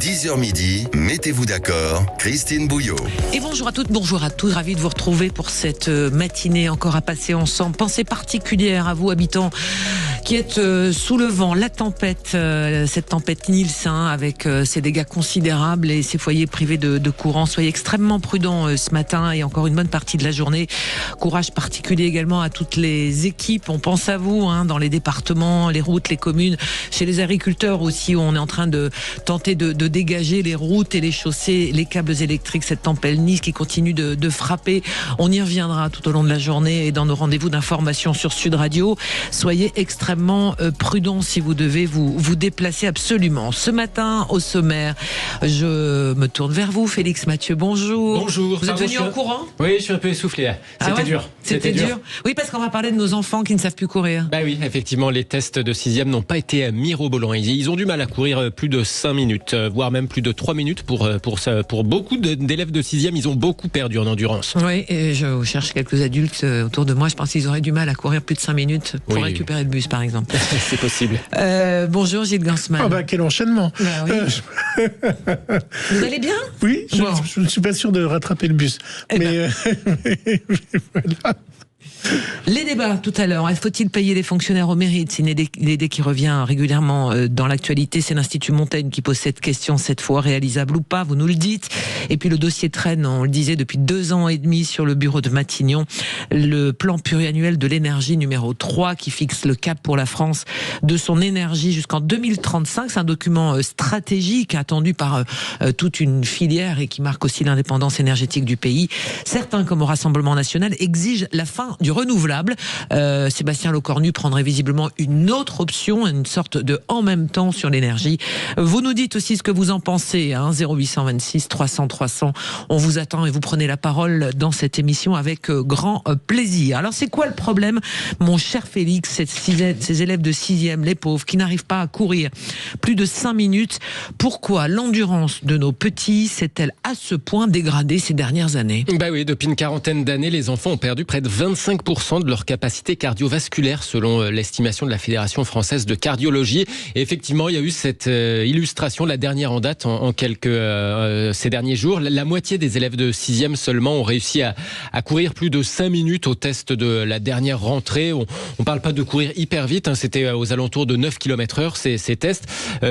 10h midi, mettez-vous d'accord, Christine Bouillot. Et bonjour à toutes, bonjour à tous, ravi de vous retrouver pour cette matinée encore à passer ensemble. Pensée particulière à vous, habitants qui êtes sous le vent, la tempête, cette tempête Nils, avec ses dégâts considérables et ses foyers privés de courant. Soyez extrêmement prudents ce matin et encore une bonne partie de la journée. Courage particulier également à toutes les équipes. On pense à vous dans les départements, les routes, les communes, chez les agriculteurs aussi, où on est en train de tenter de dégager les routes et les chaussées, les câbles électriques, cette tempête Nils qui continue de frapper. On y reviendra tout au long de la journée et dans nos rendez-vous d'information sur Sud Radio. Soyez extrêmement prudents si vous devez vous déplacer absolument. Ce matin, au sommaire, je me tourne vers vous, Félix Mathieu, bonjour. Bonjour. Vous êtes venu en courant ? Oui, je suis un peu essoufflé. C'était dur. C'était dur. Oui, parce qu'on va parler de nos enfants qui ne savent plus courir. Bah oui, effectivement, les tests de 6e n'ont pas été mirobolants. Ils ont du mal à courir plus de 5 minutes, voire même plus de 3 minutes pour beaucoup d'élèves de 6e. Ils ont beaucoup perdu en endurance. Oui, et je cherche quelques adultes autour de moi. Je pense qu'ils auraient du mal à courir plus de 5 minutes pour récupérer le bus, par exemple. C'est possible. Bonjour Gilles Gansman. Quel enchaînement. Oui. Vous allez bien ? Oui, je ne suis pas sûr de rattraper le bus. Mais voilà. Les débats tout à l'heure. Faut-il payer les fonctionnaires au mérite ? C'est une idée qui revient régulièrement dans l'actualité. C'est l'Institut Montaigne qui pose cette question, cette fois réalisable ou pas, vous nous le dites. Et puis le dossier traîne, on le disait, depuis 2 ans et demi sur le bureau de Matignon. Le plan pluriannuel de l'énergie numéro 3 qui fixe le cap pour la France de son énergie jusqu'en 2035. C'est un document stratégique attendu par toute une filière et qui marque aussi l'indépendance énergétique du pays. Certains, comme au Rassemblement national, exigent la fin du renouvelable. Sébastien Lecornu prendrait visiblement une autre option, une sorte de en même temps sur l'énergie. Vous nous dites aussi ce que vous en pensez, 0826 300 300. On vous attend et vous prenez la parole dans cette émission avec grand plaisir. Alors c'est quoi le problème, mon cher Félix, ces élèves de 6e, les pauvres, qui n'arrivent pas à courir plus de 5 minutes? Pourquoi l'endurance de nos petits s'est-elle à ce point dégradée ces dernières années? Bah oui, depuis une quarantaine d'années, les enfants ont perdu près de 25% de leur capacité cardiovasculaire selon l'estimation de la Fédération française de cardiologie. Et effectivement, il y a eu cette illustration, la dernière en date, ces derniers jours. La moitié des élèves de 6e seulement ont réussi à courir plus de 5 minutes au test de la dernière rentrée. On parle pas de courir hyper vite, c'était aux alentours de 9 km/h ces tests.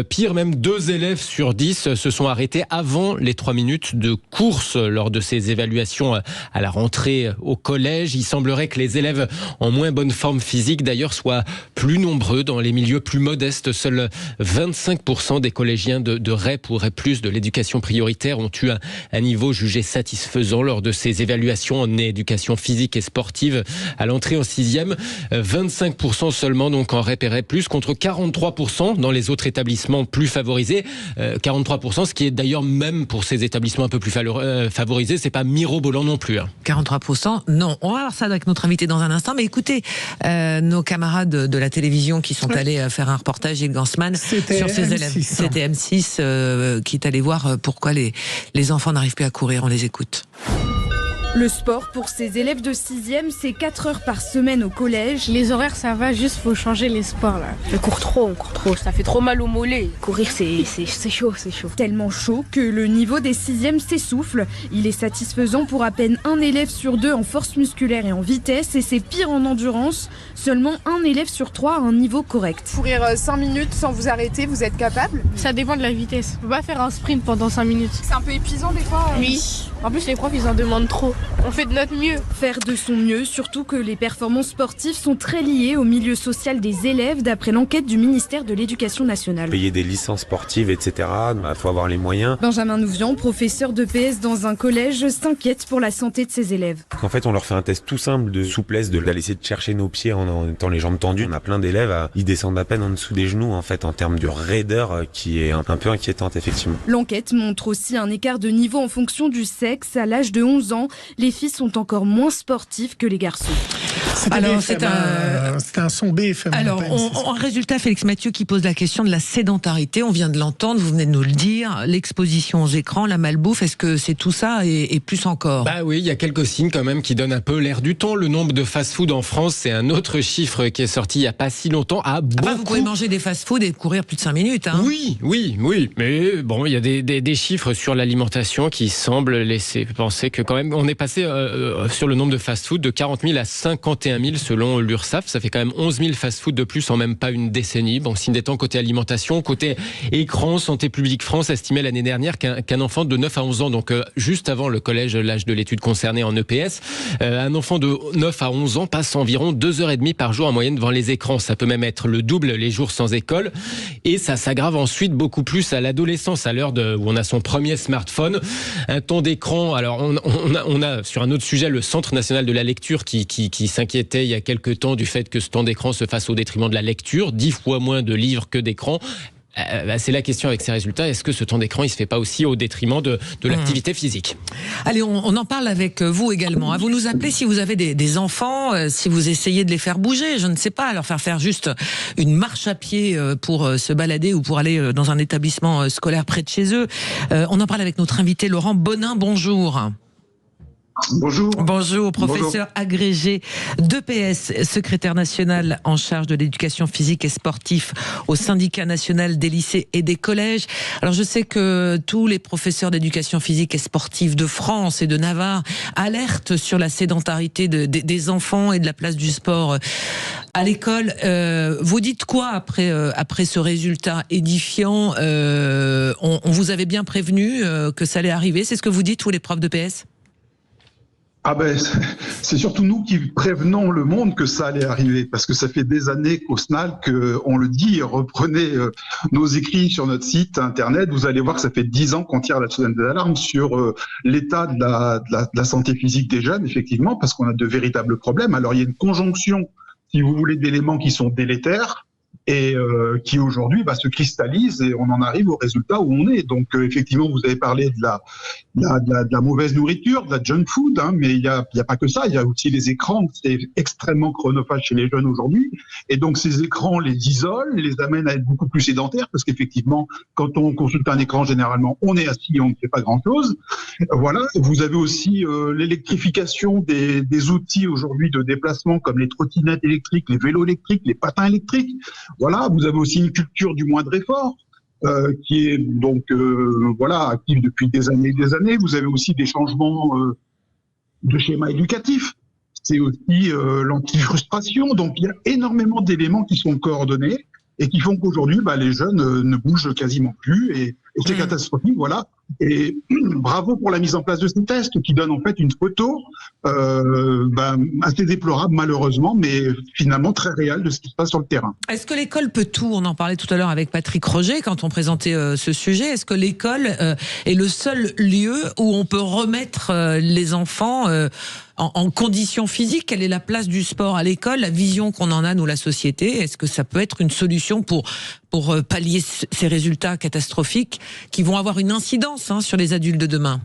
Pire, même 2 élèves sur 10 se sont arrêtés avant les 3 minutes de course lors de ces évaluations à la rentrée au collège. Il semblerait que les élèves en moins bonne forme physique d'ailleurs soient plus nombreux dans les milieux plus modestes. Seuls 25% des collégiens de REP ou REP+, de l'éducation prioritaire, ont eu un niveau jugé satisfaisant lors de ces évaluations en éducation physique et sportive à l'entrée en 6e. 25% seulement donc en REP et REP+, contre 43% dans les autres établissements plus favorisés. 43%, ce qui est d'ailleurs, même pour ces établissements un peu plus favorisés, c'est pas mirobolant non plus. 43%, non. On va voir ça avec notre invité dans un instant, mais écoutez, nos camarades de la télévision qui sont allés faire un reportage, Gilles Gansman, sur ces élèves. C'était M6 qui est allé voir pourquoi les enfants n'arrivent plus à courir. On les écoute. Le sport pour ces élèves de 6e, c'est 4 heures par semaine au collège. Les horaires, ça va, juste faut changer les sports là. On court trop, ça fait trop mal aux mollets. Courir, c'est chaud. Tellement chaud que le niveau des 6e s'essouffle. Il est satisfaisant pour à peine 1 élève sur 2 en force musculaire et en vitesse, et c'est pire en endurance. Seulement 1 élève sur 3 a un niveau correct. Courir 5 minutes sans vous arrêter, vous êtes capable ? Ça dépend de la vitesse. On peut pas faire un sprint pendant 5 minutes. C'est un peu épuisant des fois. Oui. En plus, les profs, ils en demandent trop. On fait de notre mieux. Faire de son mieux, surtout que les performances sportives sont très liées au milieu social des élèves, d'après l'enquête du ministère de l'Éducation nationale. Payer des licences sportives, etc., faut avoir les moyens. Benjamin Nouvian, professeur de PS dans un collège, s'inquiète pour la santé de ses élèves. En fait, on leur fait un test tout simple de souplesse, d'aller essayer de chercher nos pieds en étant les jambes tendues. On a plein d'élèves, ils descendent à peine en dessous des genoux, en fait, en termes de raideur, qui est un peu inquiétante, effectivement. L'enquête montre aussi un écart de niveau en fonction du sexe. À l'âge de 11 ans, les filles sont encore moins sportives que les garçons. Alors, c'était un son BFM. Alors, un résultat, Félix Mathieu, qui pose la question de la sédentarité. On vient de l'entendre, vous venez de nous le dire. L'exposition aux écrans, la malbouffe, est-ce que c'est tout ça et plus encore? Bah oui, il y a quelques signes quand même qui donnent un peu l'air du temps. Le nombre de fast-food en France, c'est un autre chiffre qui est sorti il n'y a pas si longtemps. Vous pouvez manger des fast-food et courir plus de 5 minutes. Hein. Oui. Mais bon, il y a des chiffres sur l'alimentation qui semblent laisser penser que quand même, on est passé sur le nombre de fast-food de 40 000 à 51 000 selon l'URSSAF. Ça fait quand même 11 000 fast-food de plus en même pas une décennie. Bon, signe des temps côté alimentation, côté écran, Santé publique France estimait l'année dernière qu'un enfant de 9 à 11 ans, donc juste avant le collège, l'âge de l'étude concernée en EPS, un enfant de 9 à 11 ans passe environ 2h30 par jour en moyenne devant les écrans. Ça peut même être le double les jours sans école. Et ça s'aggrave ensuite beaucoup plus à l'adolescence, à l'heure où on a son premier smartphone. Un temps d'écran, alors on a sur un autre sujet le Centre national de la lecture qui s'inquiétait il y a quelques temps du fait que ce temps d'écran se fasse au détriment de la lecture, 10 fois moins de livres que d'écran. C'est la question avec ces résultats. Est-ce que ce temps d'écran, il se fait pas aussi au détriment de l'activité physique? Allez, on en parle avec vous également. Vous nous appelez si vous avez des enfants, si vous essayez de les faire bouger, je ne sais pas, leur faire juste une marche à pied pour se balader ou pour aller dans un établissement scolaire près de chez eux. On en parle avec notre invité Laurent Bonin. Bonjour. Bonjour, professeur agrégé d'EPS, secrétaire national en charge de l'éducation physique et sportive au syndicat national des lycées et des collèges. Alors je sais que tous les professeurs d'éducation physique et sportive de France et de Navarre alertent sur la sédentarité des enfants et de la place du sport à l'école. Vous dites quoi après ce résultat édifiant? On vous avait bien prévenu que ça allait arriver, c'est ce que vous dites, tous les profs d'EPS? C'est surtout nous qui prévenons le monde que ça allait arriver, parce que ça fait des années qu'au SNAL, on le dit, reprenez nos écrits sur notre site internet, vous allez voir que ça fait 10 ans qu'on tire la sonnette d'alarme sur l'état de la santé physique des jeunes, effectivement, parce qu'on a de véritables problèmes. Alors il y a une conjonction, si vous voulez, d'éléments qui sont délétères, et qui aujourd'hui se cristallise et on en arrive au résultat où on est. Donc effectivement, vous avez parlé de la mauvaise nourriture, de la junk food, mais il y a pas que ça, il y a aussi les écrans, c'est extrêmement chronophage chez les jeunes aujourd'hui, et donc ces écrans les isolent, les amènent à être beaucoup plus sédentaires, parce qu'effectivement, quand on consulte un écran, généralement, on est assis et on ne fait pas grand-chose. Voilà, vous avez aussi l'électrification des outils aujourd'hui de déplacement, comme les trottinettes électriques, les vélos électriques, les patins électriques. Voilà, vous avez aussi une culture du moindre effort qui est donc active depuis des années et des années. Vous avez aussi des changements de schéma éducatif. C'est aussi l'anti-frustration. Donc il y a énormément d'éléments qui sont coordonnés et qui font qu'aujourd'hui, les jeunes ne bougent quasiment plus et c'est catastrophique, voilà. Et bravo pour la mise en place de ces tests qui donnent en fait une photo assez déplorable malheureusement, mais finalement très réelle de ce qui se passe sur le terrain. Est-ce que l'école peut tout? On en parlait tout à l'heure avec Patrick Roger quand on présentait ce sujet. Est-ce que l'école est le seul lieu où on peut remettre les enfants en conditions physiques? Quelle est la place du sport à l'école? La vision qu'on en a, nous, la société, est-ce que ça peut être une solution pour pallier ces résultats catastrophiques qui vont avoir une incidence sur les adultes de demain?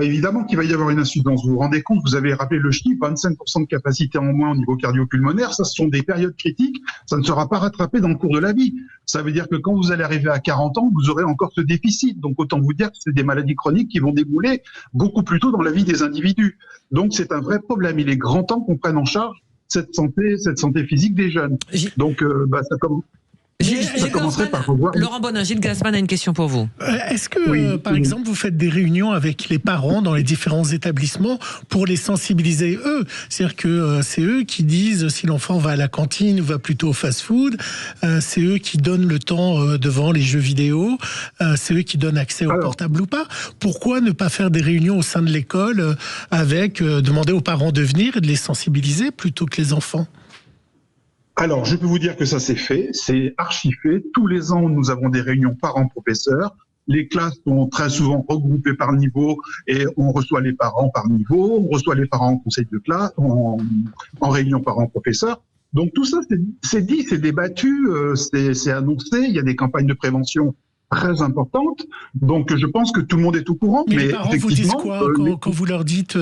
Évidemment qu'il va y avoir une incidence. Vous vous rendez compte, vous avez rappelé le chiffre, 25% de capacité en moins au niveau cardio-pulmonaire, ça ce sont des périodes critiques, ça ne sera pas rattrapé dans le cours de la vie. Ça veut dire que quand vous allez arriver à 40 ans, vous aurez encore ce déficit. Donc autant vous dire que c'est des maladies chroniques qui vont débouler beaucoup plus tôt dans la vie des individus. Donc c'est un vrai problème. Il est grand temps qu'on prenne en charge cette santé physique des jeunes. Donc ça commence. Laurent Bonin, Gilles Gassman a une question pour vous. Est-ce que, par exemple, vous faites des réunions avec les parents dans les différents établissements pour les sensibiliser eux? C'est-à-dire que c'est eux qui disent si l'enfant va à la cantine ou va plutôt au fast-food, c'est eux qui donnent le temps devant les jeux vidéo, c'est eux qui donnent accès au portable ou pas. Pourquoi ne pas faire des réunions au sein de l'école avec demander aux parents de venir et de les sensibiliser plutôt que les enfants? Alors, je peux vous dire que ça c'est fait, c'est archi fait. Tous les ans, nous avons des réunions parents-professeurs. Les classes sont très souvent regroupées par niveau et on reçoit les parents par niveau, on reçoit les parents en conseil de classe, en réunion parents-professeurs. Donc tout ça, c'est dit, c'est débattu, c'est annoncé. Il y a des campagnes de prévention très importante. Donc, je pense que tout le monde est au courant. Mais les parents vous disent quoi quand vous leur dites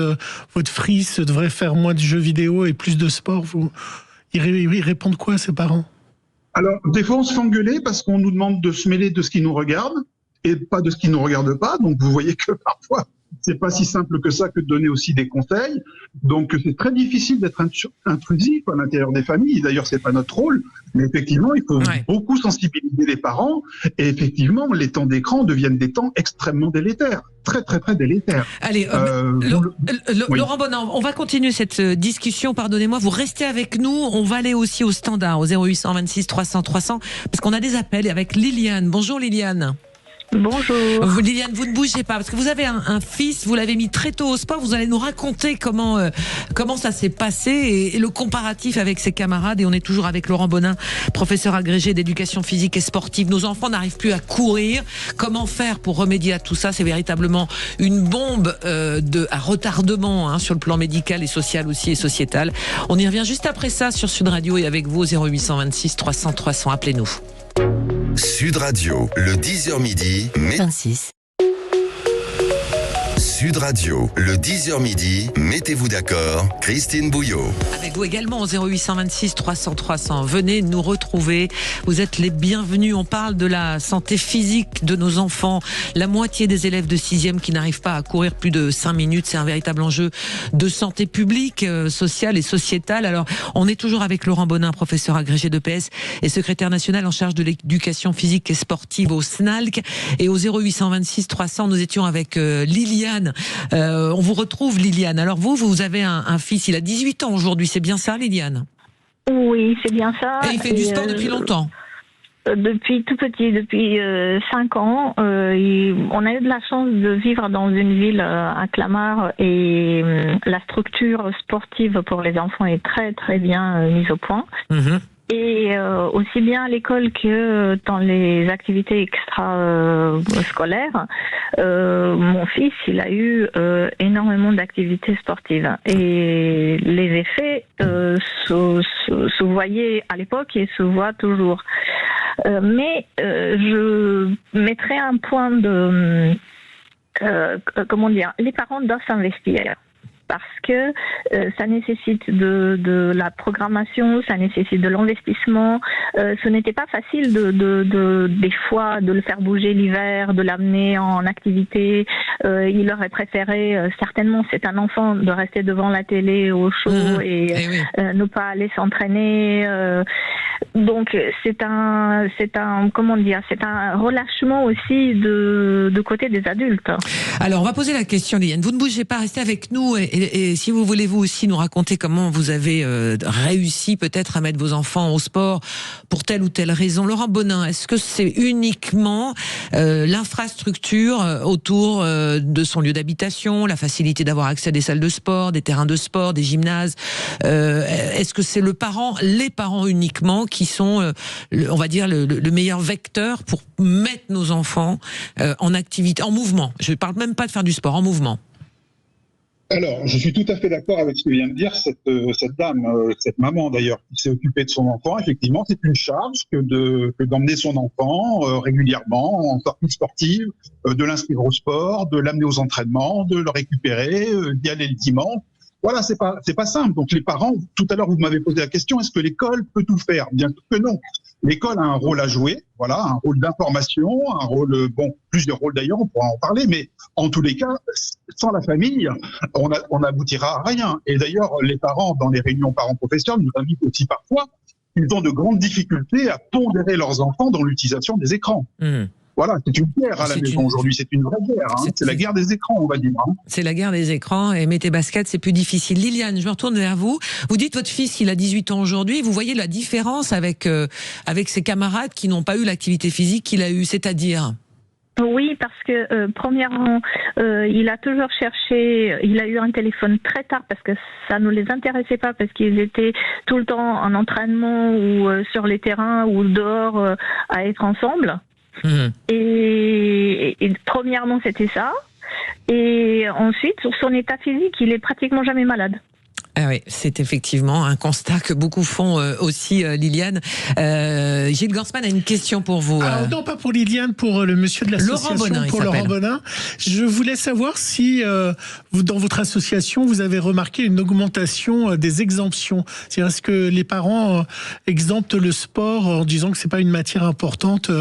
votre fils devrait faire moins de jeux vidéo et plus de sport, ils répondent quoi, ces parents? Alors, des fois, on se fait engueuler parce qu'on nous demande de se mêler de ce qui nous regarde et pas de ce qui nous regarde pas. Donc, vous voyez que parfois, c'est pas si simple que ça que de donner aussi des conseils. Donc, c'est très difficile d'être intrusif à l'intérieur des familles. D'ailleurs, c'est pas notre rôle. Mais effectivement, il faut beaucoup sensibiliser les parents. Et effectivement, les temps d'écran deviennent des temps extrêmement délétères. Très, très, très délétères. Allez, Laurent Bonin, on va continuer cette discussion. Pardonnez-moi, vous restez avec nous. On va aller aussi au standard, au 0826 300 300, parce qu'on a des appels avec Liliane. Bonjour Liliane. Bonjour. Liliane, vous ne bougez pas parce que vous avez un fils, vous l'avez mis très tôt au sport. Vous allez nous raconter comment ça s'est passé et le comparatif avec ses camarades. Et on est toujours avec Laurent Bonin, professeur agrégé d'éducation physique et sportive. Nos enfants n'arrivent plus à courir. Comment faire pour remédier à tout ça? C'est véritablement une bombe à retardement sur le plan médical et social aussi et sociétal. On y revient juste après ça sur Sud Radio et avec vous au 0826 300 300. Appelez-nous. Sud Radio, le 10h midi, 26. Sud Radio, le 10h midi, mettez-vous d'accord, Christine Bouillot. Avec vous également au 0826 300 300. Venez nous retrouver. Vous êtes les bienvenus. On parle de la santé physique de nos enfants. La moitié des élèves de 6e qui n'arrivent pas à courir plus de 5 minutes. C'est un véritable enjeu de santé publique, sociale et sociétale. Alors, on est toujours avec Laurent Bonin, professeur agrégé d'EPS et secrétaire national en charge de l'éducation physique et sportive au SNALC. Et au 0826 300, nous étions avec Liliane. On vous retrouve, Liliane. Alors vous avez un fils, il a 18 ans aujourd'hui, c'est bien ça, Liliane? Oui, c'est bien ça. Et il fait du sport depuis longtemps? Depuis tout petit, depuis 5 ans. On a eu de la chance de vivre dans une ville à Clamart et la structure sportive pour les enfants est très très bien mise au point. Mmh. Et aussi bien à l'école que dans les activités extra-scolaires, mon fils, il a eu énormément d'activités sportives. Et les effets se voyaient à l'époque et se voient toujours. Mais je mettrais un point de... les parents doivent s'investir. Parce que ça nécessite de la programmation, ça nécessite de l'investissement. Ce n'était pas facile des fois de le faire bouger l'hiver, de l'amener en activité. Il aurait préféré, certainement, c'est un enfant, de rester devant la télé au chaud et ne pas aller s'entraîner. Donc c'est un relâchement aussi de côté des adultes. Alors on va poser la question, Liliane. Vous ne bougez pas, restez avec nous et si vous voulez vous aussi nous raconter comment vous avez réussi peut-être à mettre vos enfants au sport pour telle ou telle raison. Laurent Bonin, est-ce que c'est uniquement l'infrastructure autour de son lieu d'habitation, la facilité d'avoir accès à des salles de sport, des terrains de sport, des gymnases? Est-ce que c'est les parents uniquement qui sont, on va dire, le meilleur vecteur pour mettre nos enfants en activité, en mouvement? Je ne parle même pas de faire du sport, en mouvement. Alors, je suis tout à fait d'accord avec ce que vient de dire cette dame, cette maman d'ailleurs, qui s'est occupée de son enfant. Effectivement, c'est une charge que d'emmener son enfant régulièrement en sortie sportive, de l'inscrire au sport, de l'amener aux entraînements, de le récupérer, d'y aller le dimanche. Voilà, c'est pas simple. Donc les parents, tout à l'heure vous m'avez posé la question, est-ce que l'école peut tout faire? Bien sûr que non. L'école a un rôle à jouer, voilà, un rôle d'information, un rôle, plusieurs rôles d'ailleurs, on pourra en parler, mais en tous les cas, sans la famille, on n'aboutira à rien. Et d'ailleurs, les parents, dans les réunions parents-professeurs, nous invitent aussi parfois, ils ont de grandes difficultés à pondérer leurs enfants dans l'utilisation des écrans. Voilà, c'est une guerre à la maison aujourd'hui, c'est une vraie guerre. C'est la guerre des écrans, on va dire. C'est la guerre des écrans et mettez baskets, c'est plus difficile. Liliane, je me retourne vers vous. Vous dites votre fils, il a 18 ans aujourd'hui. Vous voyez la différence avec ses camarades qui n'ont pas eu l'activité physique qu'il a eue, c'est-à-dire? Oui, parce que premièrement, il a toujours cherché, il a eu un téléphone très tard parce que ça ne les intéressait pas parce qu'ils étaient tout le temps en entraînement ou sur les terrains ou dehors à être ensemble. Et premièrement, c'était ça. Et ensuite, sur son état physique, il est pratiquement jamais malade. Ah oui, c'est effectivement un constat que beaucoup font aussi, Liliane. Gilles Gansman a une question pour vous. Alors, non, pas pour Liliane, pour le monsieur de l'association, Laurent Bonin. Je voulais savoir si, dans votre association, vous avez remarqué une augmentation des exemptions. C'est-à-dire, est-ce que les parents exemptent le sport en disant que c'est pas une matière importante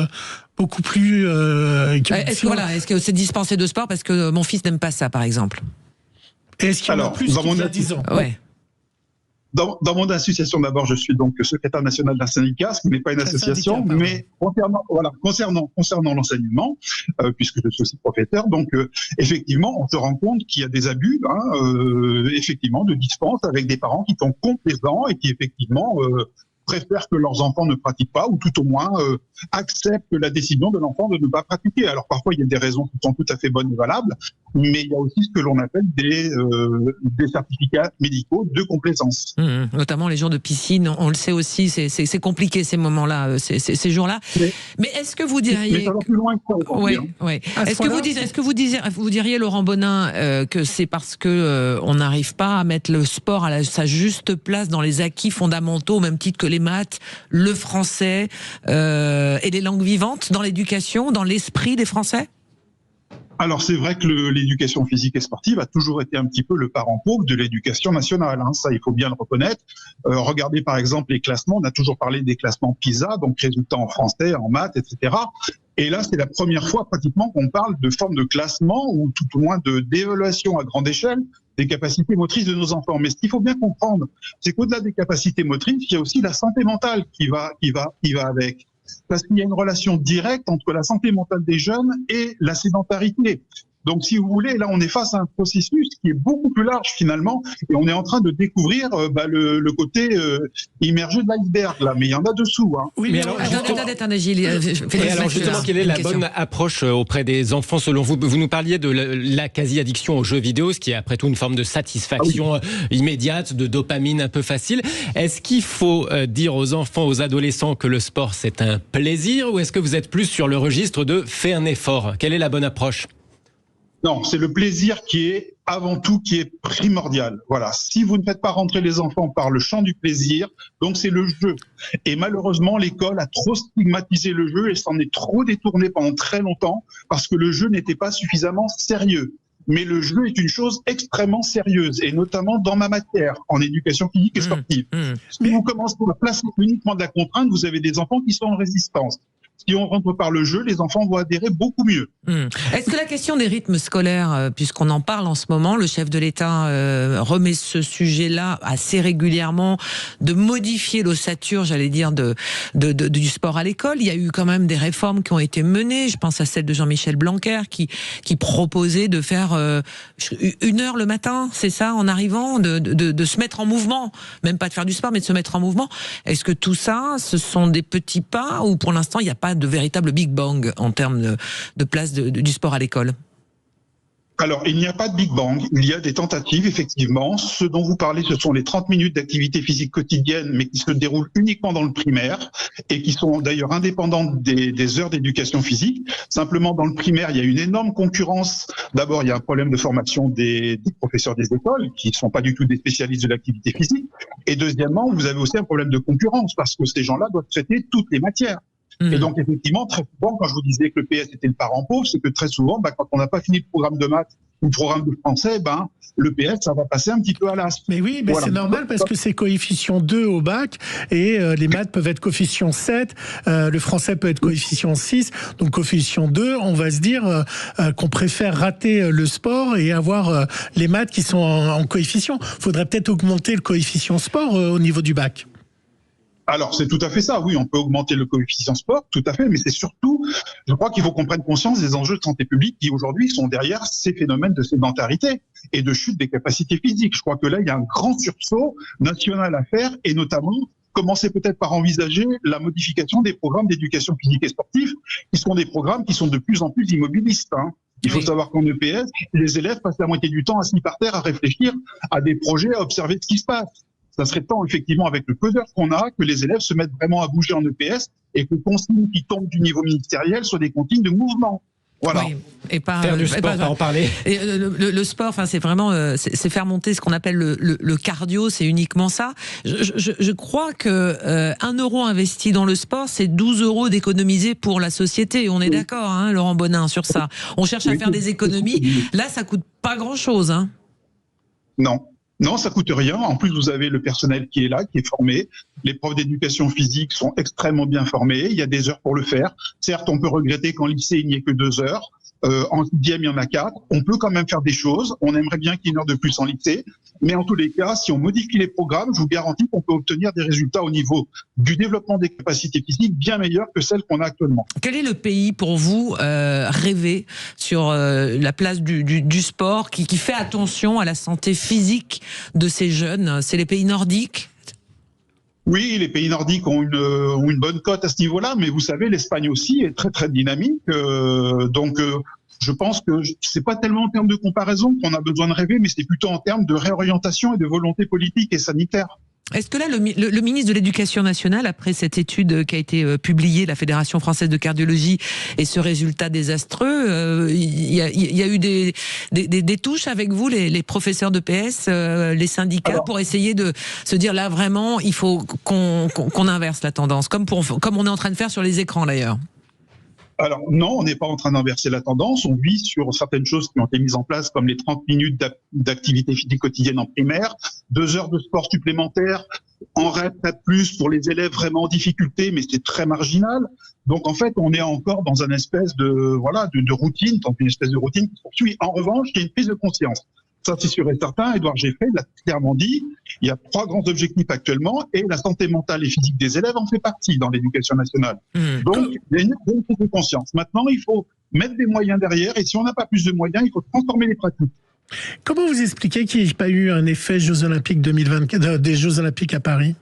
beaucoup plus... Est-ce que c'est dispensé de sport parce que mon fils n'aime pas ça, par exemple? Est-ce qu'il y en a plus qu'il y a 10 ans? Ouais. Dans mon association, d'abord, je suis donc secrétaire national d'un syndicat, ce qui n'est pas une association, mais concernant l'enseignement, puisque je suis aussi professeur, donc effectivement, on se rend compte qu'il y a des abus, effectivement, de dispense avec des parents qui sont complaisants et qui effectivement préfèrent que leurs enfants ne pratiquent pas, ou tout au moins acceptent la décision de l'enfant de ne pas pratiquer. Alors parfois, il y a des raisons qui sont tout à fait bonnes et valables, mais il y a aussi ce que l'on appelle des certificats médicaux de complaisance. Notamment les jours de piscine, on le sait aussi, c'est compliqué ces moments-là, ces jours-là. Mais est-ce que vous diriez... Mais ça va plus loin que ça. Est-ce que vous diriez, Laurent Bonin, que c'est parce que on n'arrive pas à mettre le sport à sa juste place dans les acquis fondamentaux, au même titre que les maths, le français et les langues vivantes dans l'éducation, dans l'esprit des Français? Alors c'est vrai que l'éducation physique et sportive a toujours été un petit peu le parent pauvre de l'éducation nationale, ça il faut bien le reconnaître. Regardez par exemple les classements, on a toujours parlé des classements PISA, donc résultats en français, en maths, etc. Et là c'est la première fois pratiquement qu'on parle de forme de classement ou tout au moins d'évaluation à grande échelle des capacités motrices de nos enfants. Mais ce qu'il faut bien comprendre, c'est qu'au-delà des capacités motrices, il y a aussi la santé mentale qui va avec. Parce qu'il y a une relation directe entre la santé mentale des jeunes et la sédentarité. Donc, si vous voulez, là, on est face à un processus qui est beaucoup plus large, finalement, et on est en train de découvrir le côté immergé de l'iceberg, là. Mais il y en a dessous. Oui, mais alors, attendez, Gilles. Alors, justement, quelle est la bonne approche auprès des enfants, selon vous? Vous nous parliez de la quasi-addiction aux jeux vidéo, ce qui est après tout une forme de satisfaction immédiate, de dopamine un peu facile. Est-ce qu'il faut dire aux enfants, aux adolescents que le sport, c'est un plaisir, ou est-ce que vous êtes plus sur le registre de fais un effort? Quelle est la bonne approche? Non, c'est le plaisir qui est avant tout qui est primordial. Voilà, si vous ne faites pas rentrer les enfants par le champ du plaisir, donc c'est le jeu. Et malheureusement, l'école a trop stigmatisé le jeu et s'en est trop détourné pendant très longtemps parce que le jeu n'était pas suffisamment sérieux. Mais le jeu est une chose extrêmement sérieuse, et notamment dans ma matière, en éducation physique et sportive. Si vous commencez à placer uniquement de la contrainte, vous avez des enfants qui sont en résistance. Si on rentre par le jeu, les enfants vont adhérer beaucoup mieux. Est-ce que la question des rythmes scolaires, puisqu'on en parle en ce moment, le chef de l'État remet ce sujet-là assez régulièrement, de modifier l'ossature, j'allais dire, du sport à l'école? Il y a eu quand même des réformes qui ont été menées. Je pense à celle de Jean-Michel Blanquer qui proposait de faire 1 heure le matin, c'est ça, en arrivant, de se mettre en mouvement. Même pas de faire du sport, mais de se mettre en mouvement. Est-ce que tout ça, ce sont des petits pas, ou pour l'instant, il n'y a pas de véritable Big Bang en termes de place du sport à l'école? Alors, il n'y a pas de Big Bang, il y a des tentatives, effectivement. Ce dont vous parlez, ce sont les 30 minutes d'activité physique quotidienne, mais qui se déroulent uniquement dans le primaire et qui sont d'ailleurs indépendantes des heures d'éducation physique. Simplement, dans le primaire, il y a une énorme concurrence. D'abord, il y a un problème de formation des professeurs des écoles, qui ne sont pas du tout des spécialistes de l'activité physique. Et deuxièmement, vous avez aussi un problème de concurrence, parce que ces gens-là doivent traiter toutes les matières. Et donc, effectivement, très souvent, quand je vous disais que le PS était le parent pauvre, c'est que très souvent, quand on n'a pas fini le programme de maths ou le programme de français, le PS, ça va passer un petit peu à l'as. Mais oui, mais voilà. C'est normal parce que c'est coefficient 2 au bac et les maths peuvent être coefficient 7, le français peut être coefficient 6, donc coefficient 2, on va se dire qu'on préfère rater le sport et avoir les maths qui sont en coefficient. Faudrait peut-être augmenter le coefficient sport au niveau du bac. Alors, c'est tout à fait ça. Oui, on peut augmenter le coefficient sport, tout à fait, mais c'est surtout, je crois qu'il faut qu'on prenne conscience des enjeux de santé publique qui, aujourd'hui, sont derrière ces phénomènes de sédentarité et de chute des capacités physiques. Je crois que là, il y a un grand sursaut national à faire, et notamment, commencer peut-être par envisager la modification des programmes d'éducation physique et sportive, qui sont des programmes qui sont de plus en plus immobilistes. Il faut savoir qu'en EPS, les élèves passent la moitié du temps assis par terre à réfléchir à des projets, à observer ce qui se passe. Ça serait temps, effectivement, avec le peu d'heures qu'on a, que les élèves se mettent vraiment à bouger en EPS et que les consignes qui tombent du niveau ministériel soient des consignes de mouvement. Voilà. Oui. Et pas faire du sport, pas en parler. Et le sport, enfin, c'est vraiment, c'est faire monter ce qu'on appelle le cardio, c'est uniquement ça. Je crois que 1 euro investi dans le sport, c'est 12 euros d'économiser pour la société. On est d'accord, hein, Laurent Bonin, sur ça. On cherche à faire des économies. Là, ça coûte pas grand-chose, hein. Non, ça coûte rien. En plus, vous avez le personnel qui est là, qui est formé. Les profs d'éducation physique sont extrêmement bien formés. Il y a des heures pour le faire. Certes, on peut regretter qu'en lycée, il n'y ait que 2 heures. En 10e, il y en a 4. On peut quand même faire des choses. On aimerait bien qu'il y ait une heure de plus en lycée. Mais en tous les cas, si on modifie les programmes, je vous garantis qu'on peut obtenir des résultats au niveau du développement des capacités physiques bien meilleurs que celles qu'on a actuellement. Quel est le pays pour vous rêvé sur la place du sport qui fait attention à la santé physique de ces jeunes? C'est les pays nordiques? Oui, les pays nordiques ont une bonne cote à ce niveau-là, mais vous savez, l'Espagne aussi est très très dynamique. Donc, je pense que c'est pas tellement en termes de comparaison qu'on a besoin de rêver, mais c'est plutôt en termes de réorientation et de volonté politique et sanitaire. Est-ce que là, le ministre de l'Éducation nationale, après cette étude qui a été publiée, la Fédération française de cardiologie, et ce résultat désastreux, il y a eu des touches avec vous, les professeurs de PS, les syndicats, pour essayer de se dire là vraiment, il faut qu'on inverse la tendance, comme on est en train de faire sur les écrans d'ailleurs? Alors non, on n'est pas en train d'inverser la tendance, on vit sur certaines choses qui ont été mises en place comme les 30 minutes d'activité physique quotidienne en primaire, 2 heures de sport supplémentaires, en REP plus pour les élèves vraiment en difficulté, mais c'est très marginal. Donc en fait, on est encore dans une espèce de routine, une espèce de routine qui se poursuit. En revanche, il y a une prise de conscience. Ça, c'est sûr et certain. Édouard Geffray l'a clairement dit. Il y a 3 grands objectifs actuellement et la santé mentale et physique des élèves en fait partie dans l'éducation nationale. Donc, il y a une prise de conscience. Maintenant, il faut mettre des moyens derrière et si on n'a pas plus de moyens, il faut transformer les pratiques. Comment vous expliquez qu'il n'y ait pas eu un effet Jeux Olympiques 2024, des Jeux Olympiques à Paris?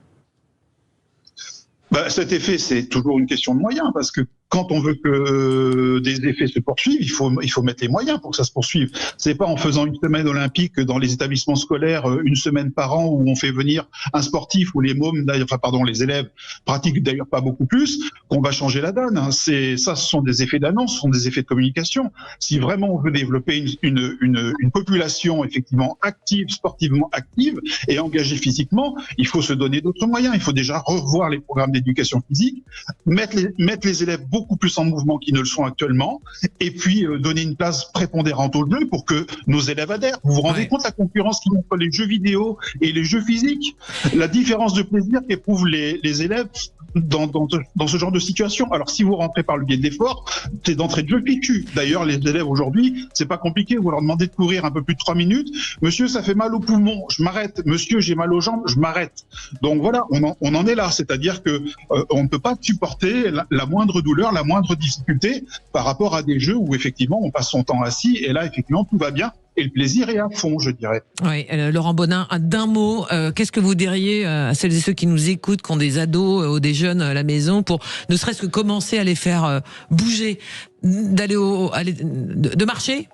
Cet effet, c'est toujours une question de moyens, parce que quand on veut que des effets se poursuivent, il faut mettre les moyens pour que ça se poursuive. C'est pas en faisant une semaine olympique dans les établissements scolaires, une semaine par an, où on fait venir un sportif, où les mômes, les élèves pratiquent d'ailleurs pas beaucoup plus, qu'on va changer la donne. Ce sont des effets d'annonce, ce sont des effets de communication. Si vraiment on veut développer une population effectivement active, sportivement active et engagée physiquement, il faut se donner d'autres moyens. Il faut déjà revoir les programmes d'éducation physique, mettre les élèves beaucoup plus en mouvement qu'ils ne le sont actuellement, et puis donner une place prépondérante au jeu pour que nos élèves adhèrent. Vous vous rendez compte de la concurrence qu'il y a entre les jeux vidéo et les jeux physiques, la différence de plaisir qu'éprouvent les élèves dans ce genre de situation. Alors si vous rentrez par le biais de l'effort, c'est d'entrée de jeu fichu. D'ailleurs, les élèves aujourd'hui, c'est pas compliqué, vous leur demandez de courir un peu plus de 3 minutes. Monsieur, ça fait mal au poumon, je m'arrête. Monsieur, j'ai mal aux jambes, je m'arrête. Donc voilà, on en est là, c'est-à-dire que on ne peut pas supporter la moindre douleur, la moindre difficulté par rapport à des jeux où effectivement on passe son temps assis et là effectivement tout va bien. Et le plaisir est à fond, je dirais. Oui, Laurent Bonin, d'un mot, qu'est-ce que vous diriez à celles et ceux qui nous écoutent, qui ont des ados ou des jeunes à la maison, pour ne serait-ce que commencer à les faire bouger, de marcher?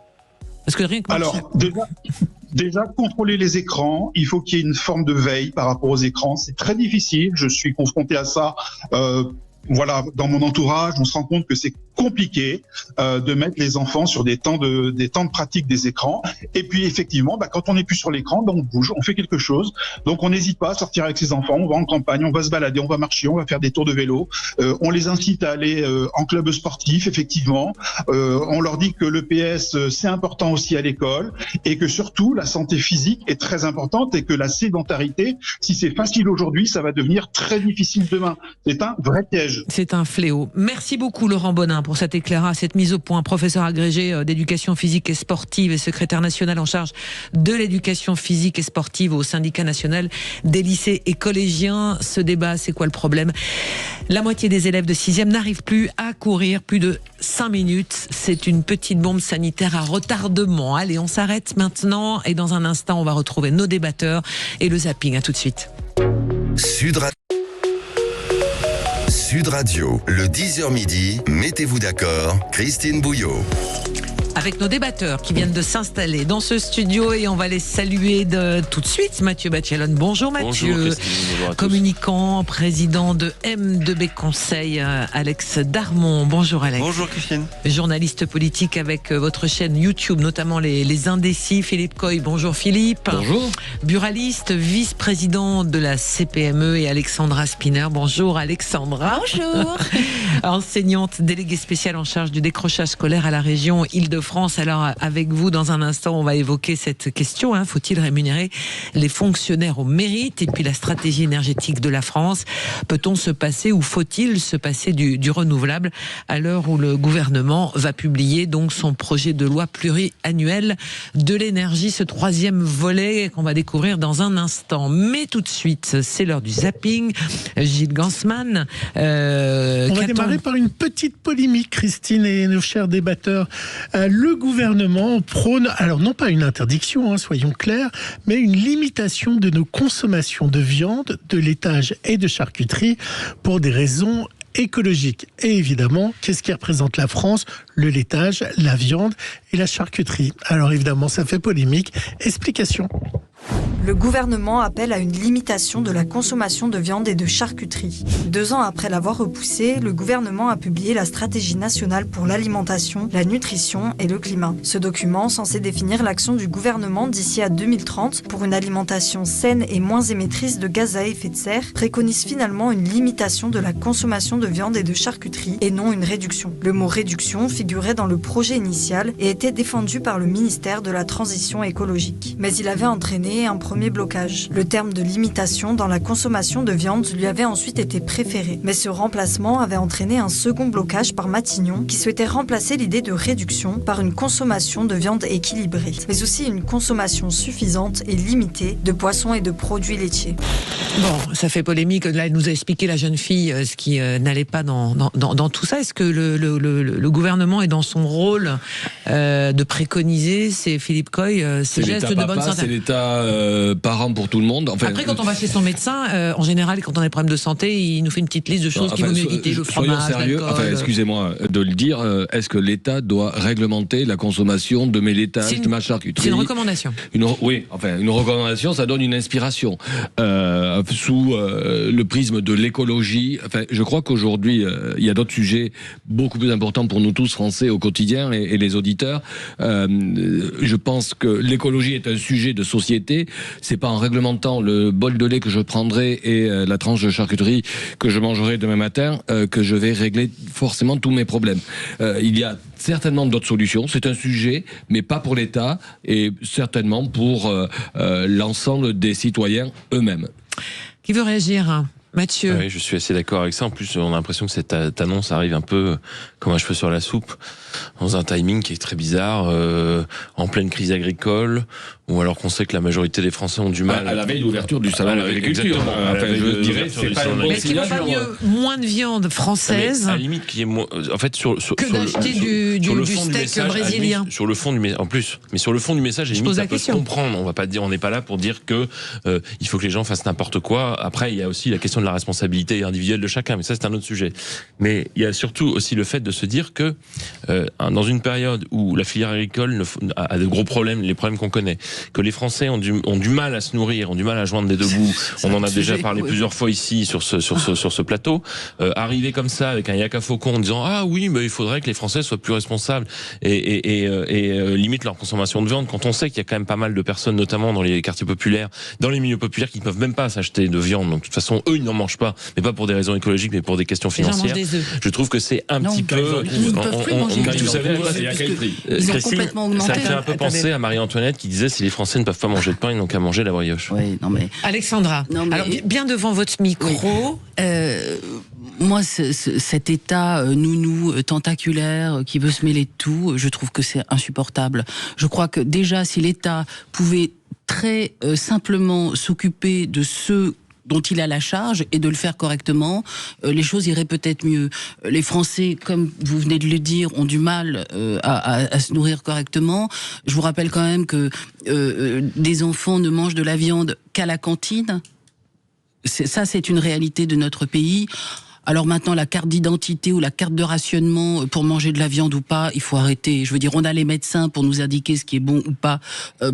Parce que rien que marcher. Alors, déjà, contrôler les écrans, il faut qu'il y ait une forme de veille par rapport aux écrans. C'est très difficile, je suis confronté à ça. Dans mon entourage, on se rend compte que c'est compliqué de mettre les enfants sur des temps de pratique des écrans. Et puis effectivement, quand on n'est plus sur l'écran, on bouge, on fait quelque chose. Donc on n'hésite pas à sortir avec ses enfants, on va en campagne, on va se balader, on va marcher, on va faire des tours de vélo. On les incite à aller en club sportif, effectivement. On leur dit que le PS, c'est important aussi à l'école et que surtout la santé physique est très importante et que la sédentarité, si c'est facile aujourd'hui, ça va devenir très difficile demain. C'est un vrai piège. C'est un fléau. Merci beaucoup Laurent Bonin pour cet éclairage, cette mise au point. Professeur agrégé d'éducation physique et sportive et secrétaire national en charge de l'éducation physique et sportive au syndicat national des lycées et collégiens. Ce débat, c'est quoi le problème? La moitié des élèves de 6e n'arrivent plus à courir plus de 5 minutes. C'est une petite bombe sanitaire à retardement. Allez, on s'arrête maintenant et dans un instant, on va retrouver nos débatteurs et le zapping. À tout de suite. Sud Radio, le 10h midi, mettez-vous d'accord, Christine Bouillot. avec nos débatteurs qui viennent de s'installer dans ce studio et on va les saluer tout de suite. Mathieu Bachelon, bonjour Mathieu. Bonjour Christine, bonjour à tous. Communicant, président de M2B Conseil, Alex Darmon. Bonjour Alex. Bonjour Christine. Journaliste politique avec votre chaîne YouTube, notamment les Indécis. Philippe Coy, bonjour Philippe. Bonjour. Buraliste, vice-président de la CPME et Alexandra Spinner. Bonjour Alexandra. Bonjour. Enseignante déléguée spéciale en charge du décrochage scolaire à la région Île-de-France. Alors avec vous, dans un instant, on va évoquer cette question. Faut-il rémunérer les fonctionnaires au mérite? Et puis la stratégie énergétique de la France. Peut-on se passer ou faut-il se passer du renouvelable à l'heure où le gouvernement va publier donc son projet de loi pluriannuel de l'énergie, ce troisième volet qu'on va découvrir dans un instant. Mais tout de suite, c'est l'heure du zapping. Gilles Gansman. On va démarrer par une petite polémique, Christine et nos chers débatteurs. Le gouvernement prône, alors non pas une interdiction, soyons clairs, mais une limitation de nos consommations de viande, de laitage et de charcuterie pour des raisons écologiques. Et évidemment, qu'est-ce qui représente la France? Le laitage, la viande et la charcuterie. Alors évidemment, ça fait polémique. Explication. Le gouvernement appelle à une limitation de la consommation de viande et de charcuterie. 2 ans après l'avoir repoussé, le gouvernement a publié la stratégie nationale pour l'alimentation, la nutrition et le climat. Ce document, censé définir l'action du gouvernement d'ici à 2030 pour une alimentation saine et moins émettrice de gaz à effet de serre, préconise finalement une limitation de la consommation de viande et de charcuterie et non une réduction. Le mot réduction figurait dans le projet initial et était défendu par le ministère de la Transition écologique. Mais il avait entraîné un premier blocage. Le terme de limitation dans la consommation de viande lui avait ensuite été préféré. Mais ce remplacement avait entraîné un second blocage par Matignon qui souhaitait remplacer l'idée de réduction par une consommation de viande équilibrée, mais aussi une consommation suffisante et limitée de poissons et de produits laitiers. Bon, ça fait polémique. Là, elle nous a expliqué, la jeune fille, ce qui n'allait pas dans tout ça. Est-ce que le gouvernement est dans son rôle de préconiser, c'est Philippe Coy, ces gestes de bonne santé? C'est l'État parent pour tout le monde. Enfin, après, quand on va chez son médecin, en général, quand on a des problèmes de santé, il nous fait une petite liste de choses qu'il vaut mieux éviter, le fromage, sérieux, excusez-moi de le dire, est-ce que l'État doit réglementer la consommation de mes laitages, de ma charcuterie? C'est une recommandation. Oui, une recommandation, ça donne une inspiration. Sous le prisme de l'écologie, je crois qu'aujourd'hui, il y a d'autres sujets beaucoup plus importants pour nous tous, Français, au quotidien, et les auditeurs. Je pense que l'écologie est un sujet de société. C'est pas en réglementant le bol de lait que je prendrai et la tranche de charcuterie que je mangerai demain matin que je vais régler forcément tous mes problèmes. Il y a certainement d'autres solutions. C'est un sujet, mais pas pour l'État et certainement pour l'ensemble des citoyens eux-mêmes. Qui veut réagir? Mathieu. Oui, je suis assez d'accord avec ça. En plus, on a l'impression que cette annonce arrive un peu comme un cheveu sur la soupe, dans un timing qui est très bizarre, en pleine crise agricole, ou alors qu'on sait que la majorité des Français ont du mal. À la veille d'ouverture du salon de l'agriculture. Je dirais, c'est pas mais est-ce qu'il ne vaut pas mieux moins de viande française, à la limite, qu'il y ait moins, en fait, que d'acheter du steak brésilien. Sur le fond du message, en plus, mais sur le fond du message, à la limite, ça peut se comprendre. On va pas dire, on n'est pas là pour dire que il faut que les gens fassent n'importe quoi. Après, il y a aussi la question de la responsabilité individuelle de chacun, mais ça, c'est un autre sujet. Mais il y a surtout aussi le fait de se dire que dans une période où la filière agricole a de gros problèmes, les problèmes qu'on connaît, que les Français ont du mal à se nourrir, ont du mal à joindre les deux bouts. On en a déjà parlé plusieurs fois ici sur ce plateau. Arriver comme ça avec un yaka faucon en disant ah oui, mais il faudrait que les Français soient plus responsables et limitent leur consommation de viande, quand on sait qu'il y a quand même pas mal de personnes, notamment dans les quartiers populaires, dans les milieux populaires, qui ne peuvent même pas s'acheter de viande. Donc de toute façon, eux, ils n'en mangent pas, mais pas pour des raisons écologiques, mais pour des questions financières. Je trouve que c'est un petit peu. Vous savez, Christine, ça me fait un peu penser à Marie-Antoinette qui disait si les Français ne peuvent pas manger de pain, ils n'ont qu'à manger la brioche. Oui, non mais... Alexandra, alors bien devant votre micro. Moi, cet état nounou tentaculaire qui veut se mêler de tout, je trouve que c'est insupportable. Je crois que déjà, si l'État pouvait très simplement s'occuper de ceux dont il a la charge et de le faire correctement, les choses iraient peut-être mieux. Les Français, comme vous venez de le dire, ont du mal à se nourrir correctement. Je vous rappelle quand même que des enfants ne mangent de la viande qu'à la cantine. Ça, c'est une réalité de notre pays. Alors maintenant, la carte d'identité ou la carte de rationnement pour manger de la viande ou pas, il faut arrêter. Je veux dire, on a les médecins pour nous indiquer ce qui est bon ou pas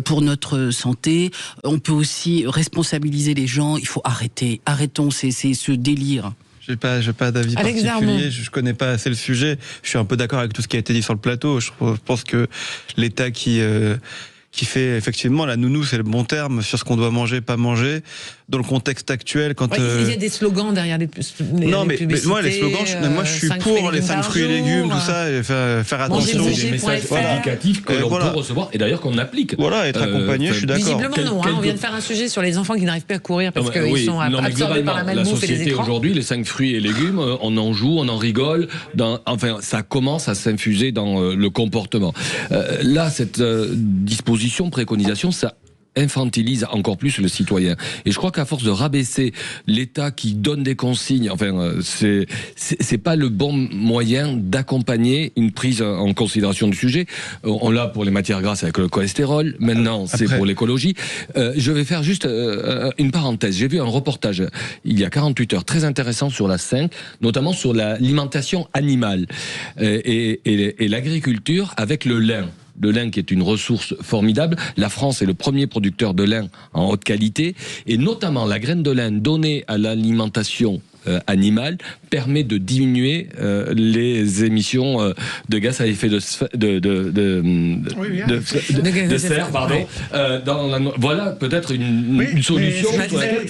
pour notre santé. On peut aussi responsabiliser les gens. Il faut arrêter. Arrêtons ce délire. J'ai pas d'avis particulier, je connais pas assez le sujet. Je suis un peu d'accord avec tout ce qui a été dit sur le plateau. Je pense que l'État qui fait effectivement la nounou, c'est le bon terme, sur ce qu'on doit manger, pas manger. Dans le contexte actuel, quand il y a des slogans derrière les publicités. Non, mais moi les slogans, moi je suis pour les 5 fruits et légumes, tout ça, et faire attention. C'est des messages éducatifs que l'on peut recevoir et d'ailleurs qu'on applique. Voilà, être accompagné, je suis d'accord. Visiblement non, on vient de faire un sujet sur les enfants qui n'arrivent plus à courir parce qu'ils sont absorbés par la malbouffe et les écrans. La société aujourd'hui, les 5 fruits et légumes, on en joue, on en rigole. Enfin, ça commence à s'infuser dans le comportement. Là, cette disposition, préconisation, ça infantilise encore plus le citoyen. Et je crois qu'à force de rabaisser l'État qui donne des consignes, enfin, c'est pas le bon moyen d'accompagner une prise en considération du sujet. On l'a pour les matières grasses avec le cholestérol. Maintenant, c'est pour l'écologie. Je vais faire juste une parenthèse. J'ai vu un reportage il y a 48 heures très intéressant sur la 5, notamment sur l'alimentation animale et l'agriculture avec le lin. Le lin qui est une ressource formidable. La France est le premier producteur de lin en haute qualité et notamment la graine de lin donnée à l'alimentation animale permet de diminuer les émissions de gaz à effet de serre, pardon. Voilà peut-être une solution. On pourrait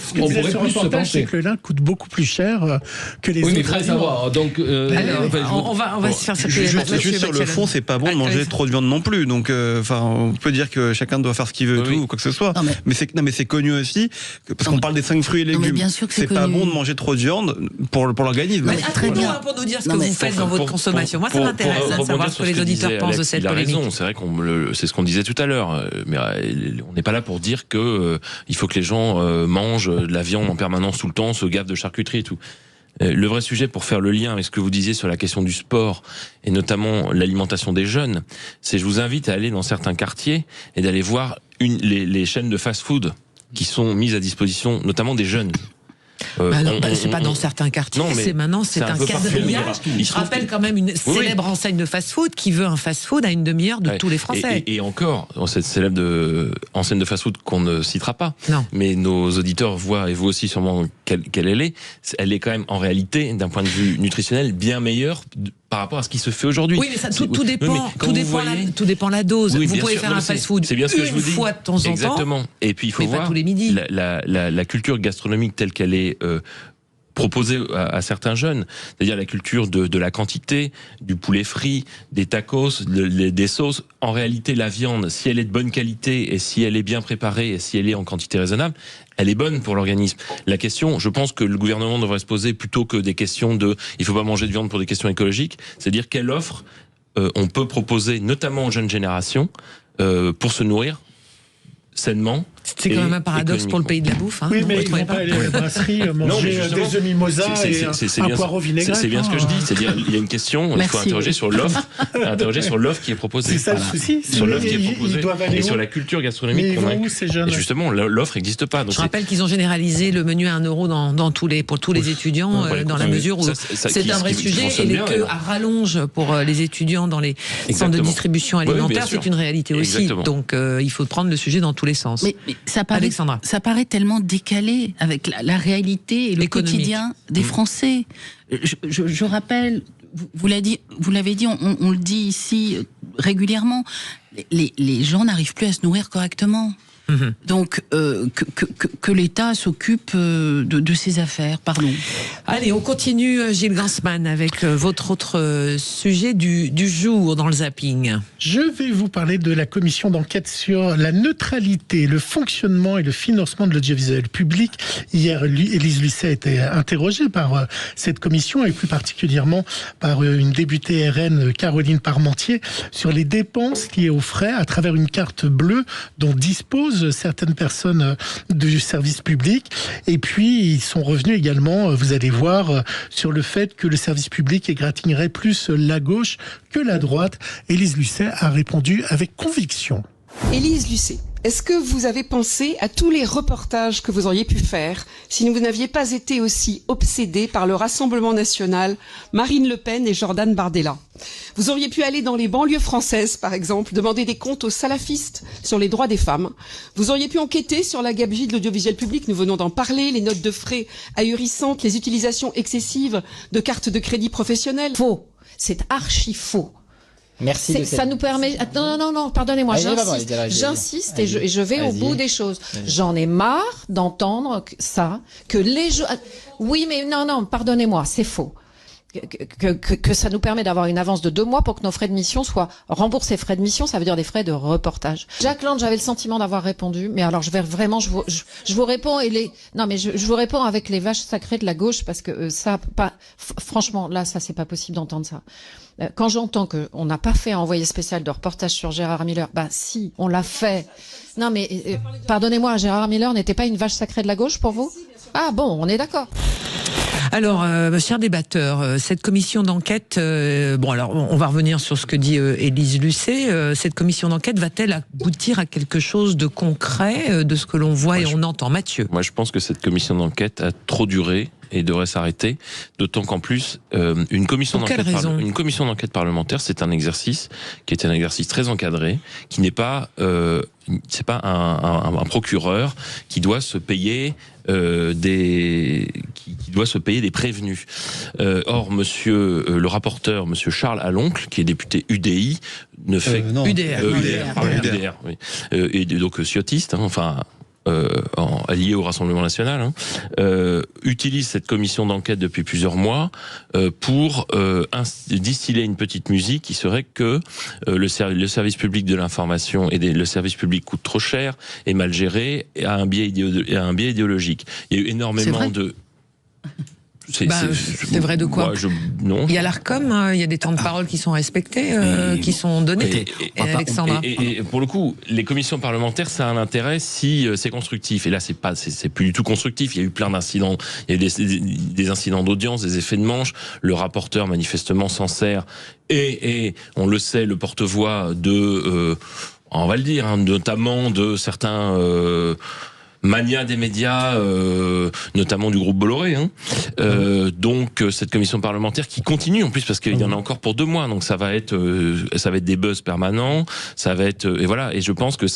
plus se pencher. Que le lin coûte beaucoup plus cher que les autres. Oui, mais très savoir. Donc, on va se faire juste sur le fond, c'est pas bon de manger trop de viande non plus. Donc, on peut dire que chacun doit faire ce qu'il veut, ou quoi que ce soit. Mais c'est connu aussi, parce qu'on parle des 5 fruits et légumes. C'est pas bon de manger trop de viande pour l'organisme. Très bien pour nous dire ce que vous faites dans votre consommation. Moi, ça m'intéresse de savoir ce que les auditeurs pensent de cette polémique. Il a raison, c'est vrai c'est ce qu'on disait tout à l'heure. Mais on n'est pas là pour dire que il faut que les gens mangent de la viande en permanence tout le temps, se gavent de charcuterie et tout. Le vrai sujet, pour faire le lien avec ce que vous disiez sur la question du sport et notamment l'alimentation des jeunes, c'est je vous invite à aller dans certains quartiers et d'aller voir les chaînes de fast-food qui sont mises à disposition, notamment des jeunes. C'est pas dans certains quartiers, c'est un quadrillage. Je rappelle quand même une célèbre enseigne de fast-food qui veut un fast-food à une demi-heure de tous les Français. Et encore, cette célèbre enseigne de fast-food qu'on ne citera pas, mais nos auditeurs voient, et vous aussi sûrement, quelle elle est quand même en réalité, d'un point de vue nutritionnel, bien meilleure par rapport à ce qui se fait aujourd'hui. Oui, mais ça, tout dépend. Tout dépend la dose. Vous pouvez faire un fast-food une fois de temps en temps. Exactement. Et puis il faut voir tous les midis. La culture gastronomique telle qu'elle est proposée à certains jeunes, c'est-à-dire la culture de la quantité, du poulet frit, des tacos, des sauces. En réalité, la viande, si elle est de bonne qualité et si elle est bien préparée et si elle est en quantité raisonnable, elle est bonne pour l'organisme. La question, je pense que le gouvernement devrait se poser plutôt que des questions il faut pas manger de viande pour des questions écologiques, c'est-à-dire quelle offre on peut proposer, notamment aux jeunes générations, pour se nourrir sainement. C'est quand même un paradoxe pour le pays de la bouffe. Oui, mais ils vont pas aller à la brasserie manger des œufs et un poireau vinaigrette. C'est bien ce que je dis. C'est-à-dire, il y a une question, il faut interroger sur l'offre qui est proposée. C'est ça le souci. Sur l'offre qui est proposée et sur la culture gastronomique qu'on a. Et justement, l'offre n'existe pas. Je rappelle qu'ils ont généralisé le menu à 1 euro pour tous les étudiants, dans la mesure où c'est un vrai sujet. Et les queues à rallonge pour les étudiants dans les centres de distribution alimentaire, c'est une réalité aussi. Donc, il faut prendre le sujet dans tous les sens. Ça paraît tellement décalé avec la réalité et le quotidien des Français. Je rappelle, vous l'avez dit, on le dit ici régulièrement, les gens n'arrivent plus à se nourrir correctement. Donc, que l'État s'occupe de ses affaires, pardon. Allez, on continue, Gilles Gansman, avec votre autre sujet du jour dans le zapping. Je vais vous parler de la commission d'enquête sur la neutralité, le fonctionnement et le financement de l'audiovisuel public. Hier, Élise Lucet a été interrogée par cette commission et plus particulièrement par une députée RN, Caroline Parmentier, sur les dépenses liées aux frais à travers une carte bleue dont disposent certaines personnes du service public. Et puis, ils sont revenus également, vous allez voir, sur le fait que le service public égratignerait plus la gauche que la droite. Élise Lucet a répondu avec conviction. Élise Lucet, Est-ce que vous avez pensé à tous les reportages que vous auriez pu faire si vous n'aviez pas été aussi obsédé par le Rassemblement national, Marine Le Pen et Jordan Bardella? Vous auriez pu aller dans les banlieues françaises, par exemple, demander des comptes aux salafistes sur les droits des femmes. Vous auriez pu enquêter sur la gabegie de l'audiovisuel public, nous venons d'en parler, les notes de frais ahurissantes, les utilisations excessives de cartes de crédit professionnelles. Faux. C'est archi faux. Merci. Ça nous permet. Non, pardonnez-moi. J'insiste et je vais au bout des choses. J'en ai marre d'entendre que les jeux. Oui, mais non, pardonnez-moi, c'est faux. Que ça nous permet d'avoir une avance de 2 mois pour que nos frais de mission soient remboursés. Frais de mission, ça veut dire des frais de reportage. Jacques Land, j'avais le sentiment d'avoir répondu, mais alors je vous réponds je vous réponds avec les vaches sacrées de la gauche parce que franchement, là, ça c'est pas possible d'entendre ça. Quand j'entends qu'on n'a pas fait un envoyé spécial de reportage sur Gérard Miller, si, on l'a fait. Non mais, pardonnez-moi, Gérard Miller n'était pas une vache sacrée de la gauche pour vous? Ah bon, on est d'accord. Alors, chers débatteurs, cette commission d'enquête, on va revenir sur ce que dit Élise Lucet. Cette commission d'enquête va-t-elle aboutir à quelque chose de concret de ce que l'on voit et on entend? Mathieu. Moi, je pense que cette commission d'enquête a trop duré et devrait s'arrêter, d'autant qu'en plus, une commission d'enquête parlementaire, c'est un exercice qui est un exercice très encadré, qui n'est pas, c'est pas un procureur qui doit se payer qui doit se payer des prévenus. Or, le rapporteur, monsieur Charles Aloncle, qui est député UDI, ne fait UDR, oui. Et donc sciotiste, allié au Rassemblement national, utilise cette commission d'enquête depuis plusieurs mois pour distiller une petite musique qui serait que le service public de l'information et le service public coûte trop cher, est mal géré et a un biais idéologique. Il y a eu énormément de... C'est vrai de quoi? Non. Il y a l'ARCOM, il y a des temps de parole qui sont respectés, qui sont donnés. Alexandra. Et pour le coup, les commissions parlementaires, ça a un intérêt si c'est constructif. Et là, c'est plus du tout constructif. Il y a eu plein d'incidents. Il y a des incidents d'audience, des effets de manche. Le rapporteur, manifestement, s'en sert. Et on le sait, le porte-voix on va le dire, notamment de certains... mania des médias, notamment du groupe Bolloré. Donc cette commission parlementaire qui continue en plus parce qu'il y en a encore pour 2 mois. Donc ça va être des buzz permanents. Ça va être et voilà. Et je pense que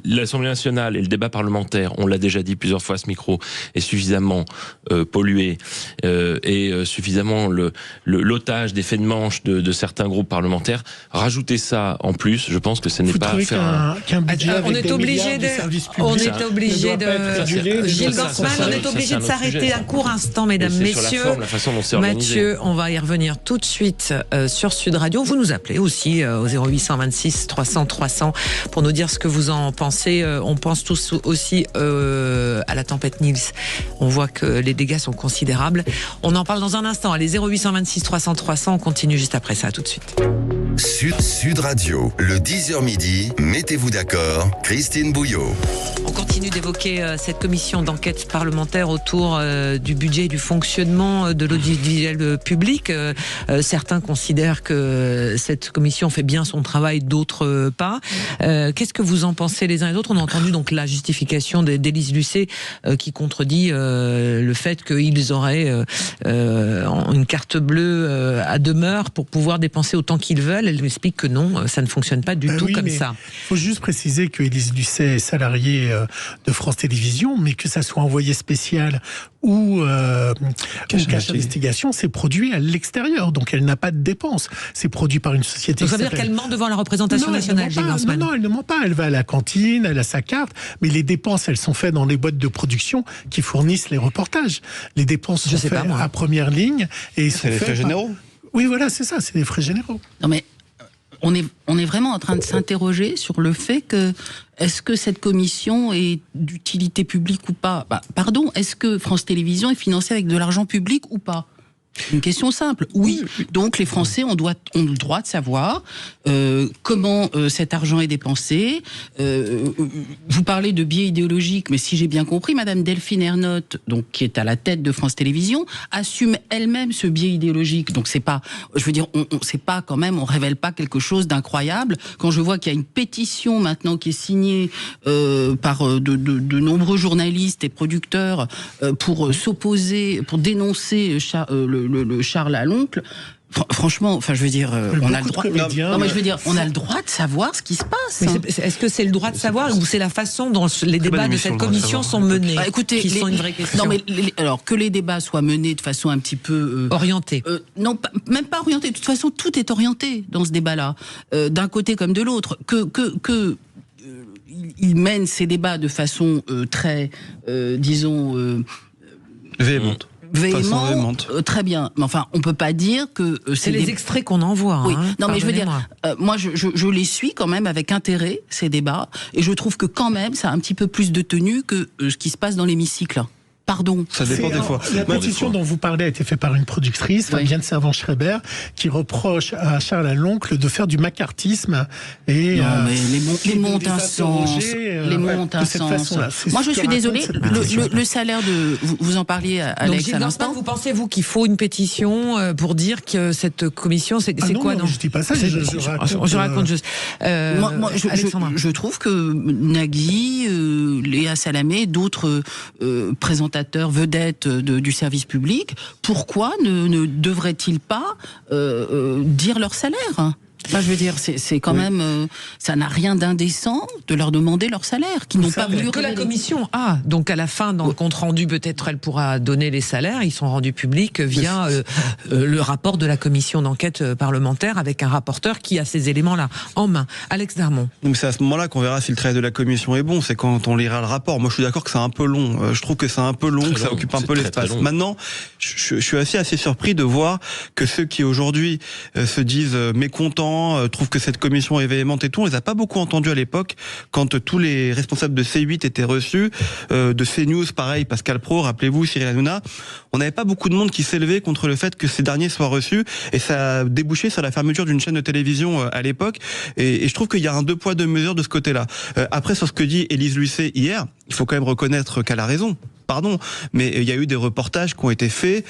l'Assemblée nationale et le débat parlementaire, on l'a déjà dit plusieurs fois à ce micro, est suffisamment pollué et suffisamment l'otage des faits de manche de certains groupes parlementaires. Rajouter ça en plus, je pense que ce n'est pas faire. On est obligé de Gilles Gorsman, on est obligé de s'arrêter un court instant, mesdames, messieurs. Mathieu, on va y revenir tout de suite sur Sud Radio. Vous nous appelez aussi au 0826 300 300 pour nous dire ce que vous en pensez. On pense tous aussi à la tempête Nils. On voit que les dégâts sont considérables. On en parle dans un instant. Allez, 0826 300 300. On continue juste après ça, tout de suite. Sud Radio, le 10h midi, mettez-vous d'accord, Christine Bouillot. On continue d'évoquer cette commission d'enquête parlementaire autour du budget et du fonctionnement de l'audiovisuel public. Certains considèrent que cette commission fait bien son travail, d'autres pas. Qu'est-ce que vous en pensez les uns et les autres? On a entendu donc la justification d'Élise Lucet qui contredit le fait qu'ils auraient une carte bleue à demeure pour pouvoir dépenser autant qu'ils veulent. Elle explique que non, ça ne fonctionne pas du tout comme ça. Il faut juste préciser que Élise Lucet est salariée de France Télévisions, mais que ça soit envoyé spécial ou cache d'investigation, c'est produit à l'extérieur, donc elle n'a pas de dépenses. C'est produit par une société. Donc ça veut dire qu'elle ment devant la représentation nationale, Gilles Gorsman. Non, elle ne ment pas. Elle va à la cantine, elle a sa carte, mais les dépenses, elles sont faites dans les boîtes de production qui fournissent les reportages. Les dépenses sont faites à première ligne et sont des frais généraux. Oui, voilà, c'est ça, c'est des frais généraux. Non, mais on est vraiment en train de s'interroger sur le fait que est-ce que cette commission est d'utilité publique ou pas? Pardon, est-ce que France Télévisions est financée avec de l'argent public ou pas? Une question simple. Oui. Donc les Français ont le droit de savoir comment cet argent est dépensé. Vous parlez de biais idéologiques, mais si j'ai bien compris, Madame Delphine Ernotte, donc qui est à la tête de France Télévisions, assume elle-même ce biais idéologique. Donc c'est pas, je veux dire, c'est pas quand même, on révèle pas quelque chose d'incroyable. Quand je vois qu'il y a une pétition maintenant qui est signée par de nombreux journalistes et producteurs pour s'opposer, pour dénoncer le Charles à l'oncle. Franchement, enfin, je veux dire, on a le droit. Non, mais je veux dire, on a le droit de savoir ce qui se passe. Est-ce que c'est le droit de savoir ou c'est la façon dont les débats de cette commission sont menés écoutez, qui sont une vraie question. Non, mais alors que les débats soient menés de façon un petit peu orientée. Non, même pas orientée. De toute façon, tout est orienté dans ce débat-là, d'un côté comme de l'autre. Il mène ces débats de façon très, disons, véhémente. Très bien. Mais enfin, on peut pas dire que c'est les extraits qu'on envoie. Oui. Non, mais je veux dire, moi, je les suis quand même avec intérêt ces débats, et je trouve que quand même, ça a un petit peu plus de tenue que ce qui se passe dans l'hémicycle. Pardon. Ça dépend des fois. La pétition dont vous parlez a été faite par une productrice, Fabienne Servan-Schreiber, qui reproche à Charles à l'oncle de faire du macartisme et non, mais les mots ont un sens. Les mots ont un sens. Moi, je suis désolée. Le salaire de vous en parliez, Alex, à l'instant. Vous pensez vous qu'il faut une pétition pour dire que cette commission, c'est quoi? Non, je dis pas ça. Je raconte juste. Moi, je trouve que Nagui, Léa Salamé, d'autres présentateurs vedettes du service public, pourquoi ne devraient-ils pas dire leur salaire ? Enfin, je veux dire, c'est quand même, ça n'a rien d'indécent de leur demander leur salaire, qu'ils n'ont pas voulu. Que la commission a, donc à la fin, dans le compte rendu, peut-être elle pourra donner les salaires. Ils sont rendus publics via le rapport de la commission d'enquête parlementaire avec un rapporteur qui a ces éléments-là en main. Alex Darmon. Donc c'est à ce moment-là qu'on verra si le travail de la commission est bon. C'est quand on lira le rapport. Moi, je suis d'accord que c'est un peu long. Je trouve que c'est un peu long, que ça occupe un peu l'espace. Maintenant, je suis assez surpris de voir que ceux qui aujourd'hui se disent mécontents, trouvent que cette commission est véhémente et tout, on les a pas beaucoup entendus à l'époque quand tous les responsables de C8 étaient reçus, de CNews pareil, Pascal Praud, rappelez-vous, Cyril Hanouna, on n'avait pas beaucoup de monde qui s'élevait contre le fait que ces derniers soient reçus, et ça a débouché sur la fermeture d'une chaîne de télévision à l'époque, et je trouve qu'il y a un 2 poids 2 mesures de ce côté-là. Après, sur ce que dit Élise Lucet hier, il faut quand même reconnaître qu'elle a raison. Pardon, mais il y a eu des reportages qui ont été faits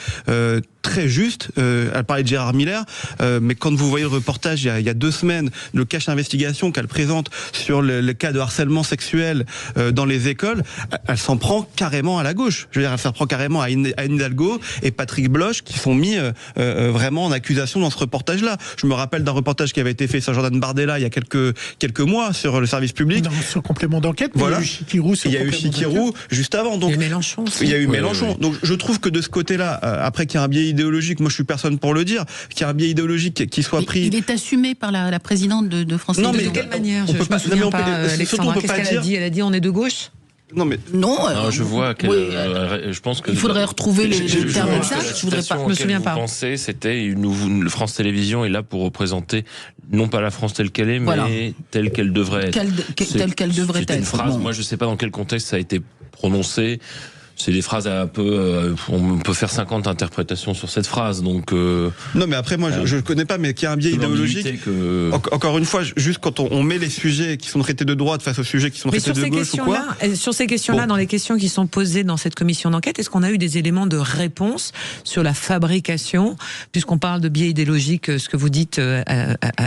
très justes. Elle parlait de Gérard Miller, mais quand vous voyez le reportage il y a 2 semaines, le cache d'investigation qu'elle présente sur le cas de harcèlement sexuel dans les écoles, elle s'en prend carrément à la gauche. Je veux dire, elle s'en prend carrément à Anne Hidalgo et Patrick Bloch qui sont mis vraiment en accusation dans ce reportage-là. Je me rappelle d'un reportage qui avait été fait sur Jordan Bardella il y a quelques mois sur le service public. Sur complément d'enquête. Voilà. Il y a eu Chikirou juste avant. Donc il y a eu Mélenchon. Oui. Donc je trouve que de ce côté-là, après qu'il y a un biais idéologique, moi je suis personne pour le dire, qu'il y a un biais idéologique qui soit pris. Il est assumé par la présidente de France Télévisions. Non, mais de quelle manière? Je me souviens pas, Alexandra, qu'est-ce qu'elle a dit? Elle a dit on est de gauche? Non, mais non. Je vois que je pense que il faudrait retrouver les termes exacts. Je voudrais pas. Je me souviens pas. Pensez, c'était France Télévisions est là pour représenter non pas la France telle qu'elle est, mais telle qu'elle devrait être. Telle qu'elle devrait être. C'est une phrase. Moi, je sais pas dans quel contexte ça a été prononcé. C'est des phrases un peu... on peut faire 50 interprétations sur cette phrase, donc... non, mais après, moi, je ne connais pas, mais qu'il y a un biais idéologique. Encore une fois, juste quand on met les sujets qui sont traités de droite face aux sujets qui sont traités de gauche ou quoi... Sur ces questions-là, dans les questions qui sont posées dans cette commission d'enquête, est-ce qu'on a eu des éléments de réponse sur la fabrication, puisqu'on parle de biais idéologique, ce que vous dites,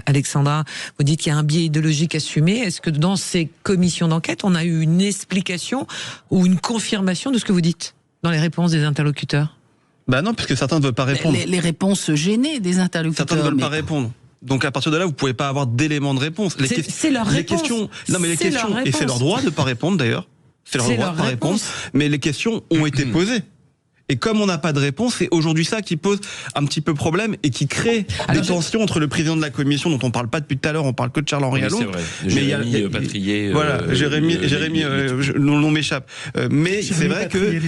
Alexandra, vous dites qu'il y a un biais idéologique assumé. Est-ce que dans ces commissions d'enquête, on a eu une explication ou une confirmation de ce que vous dites dans les réponses des interlocuteurs? Bah non, puisque certains ne veulent pas répondre. Les réponses gênées des interlocuteurs. Certains ne veulent pas répondre. Donc à partir de là, vous pouvez pas avoir d'éléments de réponse. C'est leur réponse. Questions, non mais les questions, et c'est leur droit de ne pas répondre d'ailleurs. C'est leur droit de ne pas répondre. Mais les questions ont été posées. Et comme on n'a pas de réponse, c'est aujourd'hui ça qui pose un petit peu problème et qui crée des tensions entre le président de la commission, dont on parle pas depuis tout à l'heure, on parle que de Charles-Henri Allot. C'est vrai. Jérémy Patrier. Voilà, Jérémy, le nom m'échappe. Mais c'est vrai que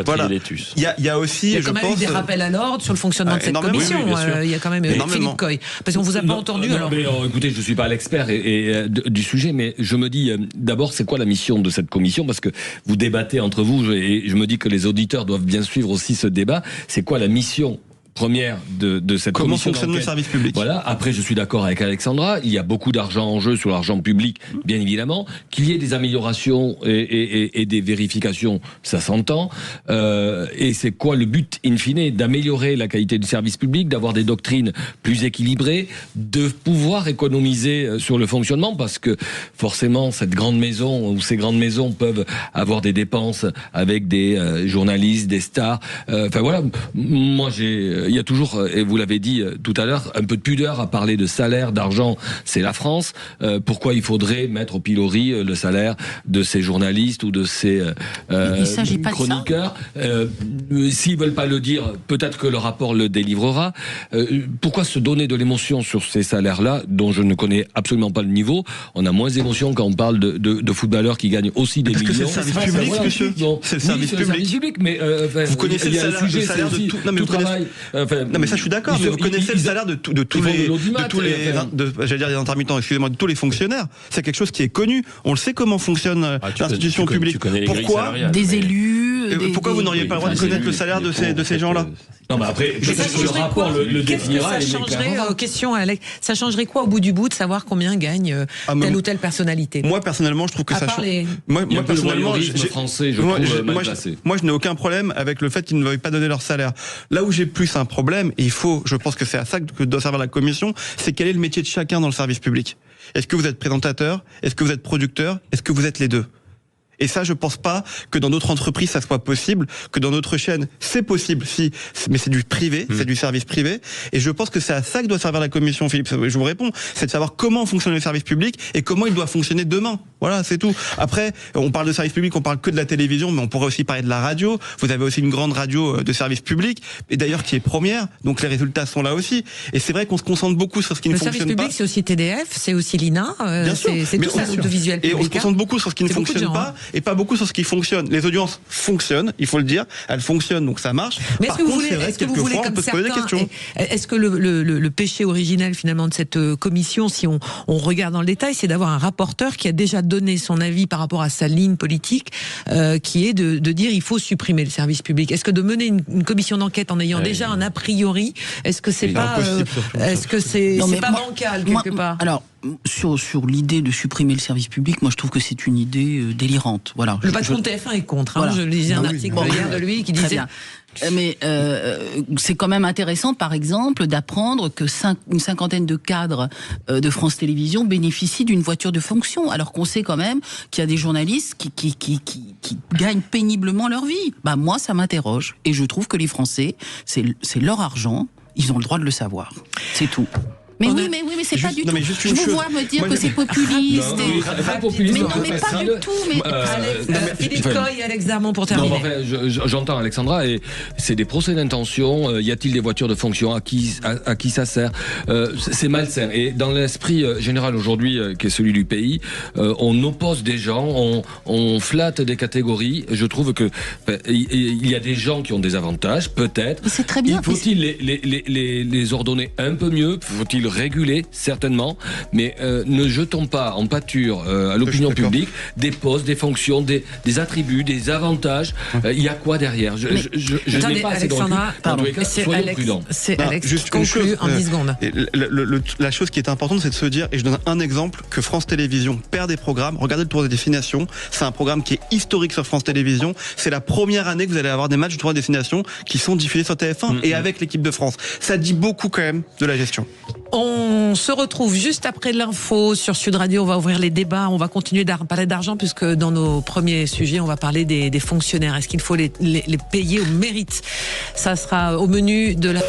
voilà, il y a aussi, il y a quand même eu des rappels à l'ordre sur le fonctionnement de cette commission. Il y a quand même Philippe Coy, parce qu'on vous a pas entendu. Alors, écoutez, je suis pas l'expert du sujet, mais je me dis d'abord, c'est quoi la mission de cette commission? Parce que vous débattez entre vous, et je me dis que les auditeurs doivent bien suivre aussi ce débat. C'est quoi la mission première de cette Comment commission fonctionne le service public. Voilà. Après, je suis d'accord avec Alexandra. Il y a beaucoup d'argent en jeu sur l'argent public, bien évidemment. Qu'il y ait des améliorations et des vérifications, ça s'entend. Et c'est quoi le but, in fine? D'améliorer la qualité du service public, d'avoir des doctrines plus équilibrées, de pouvoir économiser sur le fonctionnement, parce que forcément, cette grande maison ou ces grandes maisons peuvent avoir des dépenses avec des journalistes, des stars. Enfin voilà, moi il y a toujours, et vous l'avez dit tout à l'heure, un peu de pudeur à parler de salaire, d'argent. C'est la France. Pourquoi il faudrait mettre au pilori le salaire de ces journalistes ou de ces chroniqueurs? S'ils veulent pas le dire, peut-être que le rapport le délivrera. Pourquoi se donner de l'émotion sur ces salaires-là, dont je ne connais absolument pas le niveau? On a moins d'émotion quand on parle de footballeurs qui gagnent aussi des millions. Parce que c'est le service public, monsieur. C'est le service public. Mais vous connaissez le salaire de tout. Non, mais vous connaissez. Non, mais ça, je suis d'accord. Mais vous connaissez le salaire de tous les, j'allais dire les intermittents, excusez-moi, de tous les fonctionnaires. C'est quelque chose qui est connu. On le sait comment fonctionne l'institution publique. Pourquoi des élus? Pourquoi vous n'auriez pas le droit de connaître le salaire de ces gens-là? Non, mais après, le rapport le définira. Ça changerait, question Alex, ça changerait quoi au bout du bout de savoir combien gagne telle ou telle personnalité? Moi, personnellement, je trouve que ça change. Moi, personnellement, moi, je n'ai aucun problème avec le fait qu'ils ne veuillent pas donner leur salaire. Là où j'ai plus un problème, et je pense que c'est à ça que doit servir la commission, c'est quel est le métier de chacun dans le service public. Est-ce que vous êtes présentateur? Est-ce que vous êtes producteur? Est-ce que vous êtes les deux? Et ça, je pense pas que dans notre entreprise, ça soit possible, que dans notre chaîne, c'est possible, mais c'est du privé, c'est du service privé. Et je pense que c'est à ça que doit servir la commission, Philippe. Je vous réponds. C'est de savoir comment fonctionne le service public et comment il doit fonctionner demain. Voilà, c'est tout. Après, on parle de service public, on parle que de la télévision, mais on pourrait aussi parler de la radio. Vous avez aussi une grande radio de service public, et d'ailleurs qui est première. Donc les résultats sont là aussi. Et c'est vrai qu'on se concentre beaucoup sur ce qui ne fonctionne pas. Le service public, c'est aussi TDF, c'est aussi l'INA, c'est tout ça, l'audiovisuel public. Et on se concentre beaucoup sur ce qui ne fonctionne pas. Et pas beaucoup sur ce qui fonctionne. Les audiences fonctionnent, il faut le dire, elles fonctionnent, donc ça marche. Mais par contre, c'est vrai que quelquefois, on peut se poser des questions. Est-ce que le péché originel finalement de cette commission, si on regarde dans le détail, c'est d'avoir un rapporteur qui a déjà donné son avis par rapport à sa ligne politique, qui est de dire il faut supprimer le service public. Est-ce que de mener une commission d'enquête en ayant déjà un a priori, est-ce que c'est pas bancal quelque part? Alors, sur l'idée de supprimer le service public, moi je trouve que c'est une idée délirante. Voilà. Le patron de TF1 est contre. Voilà. Je lisais un article hier de lui qui disait. Mais c'est quand même intéressant, par exemple, d'apprendre que une cinquantaine de cadres de France Télévisions bénéficient d'une voiture de fonction, alors qu'on sait quand même qu'il y a des journalistes qui gagnent péniblement leur vie. Bah moi, ça m'interroge, et je trouve que les Français, c'est leur argent, ils ont le droit de le savoir. C'est tout. Mais oui, mais c'est pas du tout. Je vous vois me dire que c'est populiste. Mais non, mais pas du tout. Philippe Coy et Alex Darmon pour terminer. J'entends Alexandra, et c'est des procès d'intention. Y a-t-il des voitures de fonction? À qui ça sert? C'est malsain. Et dans l'esprit général aujourd'hui, qui est celui du pays, on oppose des gens, on flatte des catégories. Je trouve que il y a des gens qui ont des avantages, peut-être. C'est très bien. Faut-il les ordonner un peu mieux? Faut-il réguler, certainement, mais ne jetons pas en pâture à l'opinion publique des postes, des fonctions, des attributs, des avantages. Il y a quoi derrière? Je n'ai pas assez de recul. En tous les cas, soyons prudents. C'est Alex qui conclut en 10 secondes. La chose qui est importante, c'est de se dire, et je donne un exemple, que France Télévisions perd des programmes. Regardez le tour des destinations. C'est un programme qui est historique sur France Télévisions. C'est la première année que vous allez avoir des matchs du tour des destinations qui sont diffusés sur TF1 et avec l'équipe de France. Ça dit beaucoup quand même de la gestion. On se retrouve juste après l'info sur Sud Radio. On va ouvrir les débats. On va continuer à parler d'argent, puisque dans nos premiers sujets, on va parler des fonctionnaires. Est-ce qu'il faut les payer au mérite? Ça sera au menu de la...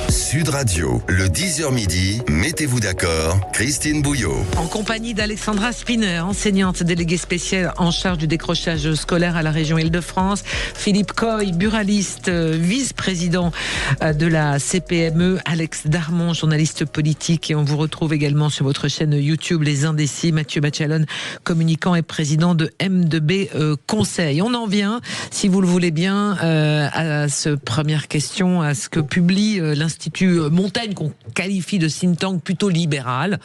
Sud Radio, le 10h midi, mettez-vous d'accord, Christine Bouillot. En compagnie d'Alexandra Spinner, enseignante déléguée spéciale en charge du décrochage scolaire à la région Île-de-France, Philippe Coy, buraliste, vice-président de la CPME, Alex Darmon, journaliste politique, et on vous retrouve également sur votre chaîne YouTube Les Indécis, Mathieu Bachalone, communicant et président de M2B Conseil. On en vient, si vous le voulez bien, à cette première question, à ce que publie l'Institut l'Institut Montaigne, qu'on qualifie de think tank plutôt libéral.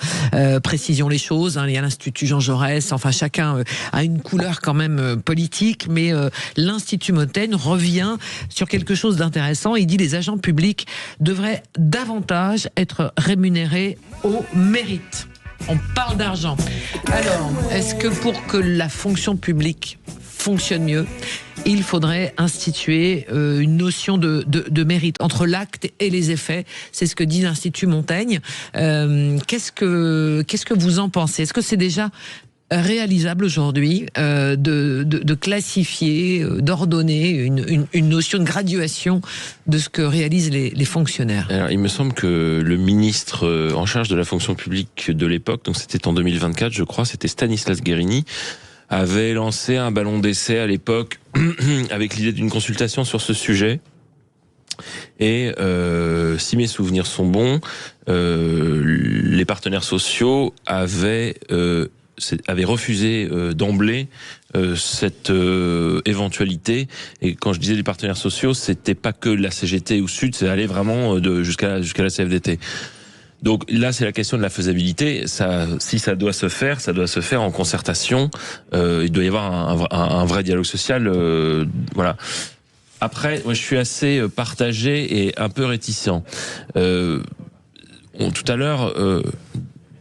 Précisons les choses, hein, il y a l'Institut Jean Jaurès, enfin chacun a une couleur quand même politique, mais l'Institut Montaigne revient sur quelque chose d'intéressant. Il dit les agents publics devraient davantage être rémunérés au mérite. On parle d'argent. Alors, est-ce que pour que la fonction publique fonctionne mieux, il faudrait instituer une notion de mérite entre l'acte et les effets? C'est ce que dit l'Institut Montaigne. Qu'est-ce que vous en pensez? Est-ce que c'est déjà réalisable aujourd'hui de classifier, d'ordonner une notion de graduation de ce que réalisent les fonctionnaires? Alors, il me semble que le ministre en charge de la fonction publique de l'époque, donc c'était en 2024, je crois, c'était Stanislas Guerini, avait lancé un ballon d'essai à l'époque avec l'idée d'une consultation sur ce sujet. Et si mes souvenirs sont bons, les partenaires sociaux avaient refusé d'emblée cette éventualité. Et quand je disais les partenaires sociaux, c'était pas que la CGT ou Sud, c'est aller vraiment jusqu'à la CFDT. Donc là, c'est la question de la faisabilité. Si ça doit se faire en concertation. Il doit y avoir un vrai dialogue social. Voilà. Après, moi, je suis assez partagé et un peu réticent. Tout à l'heure,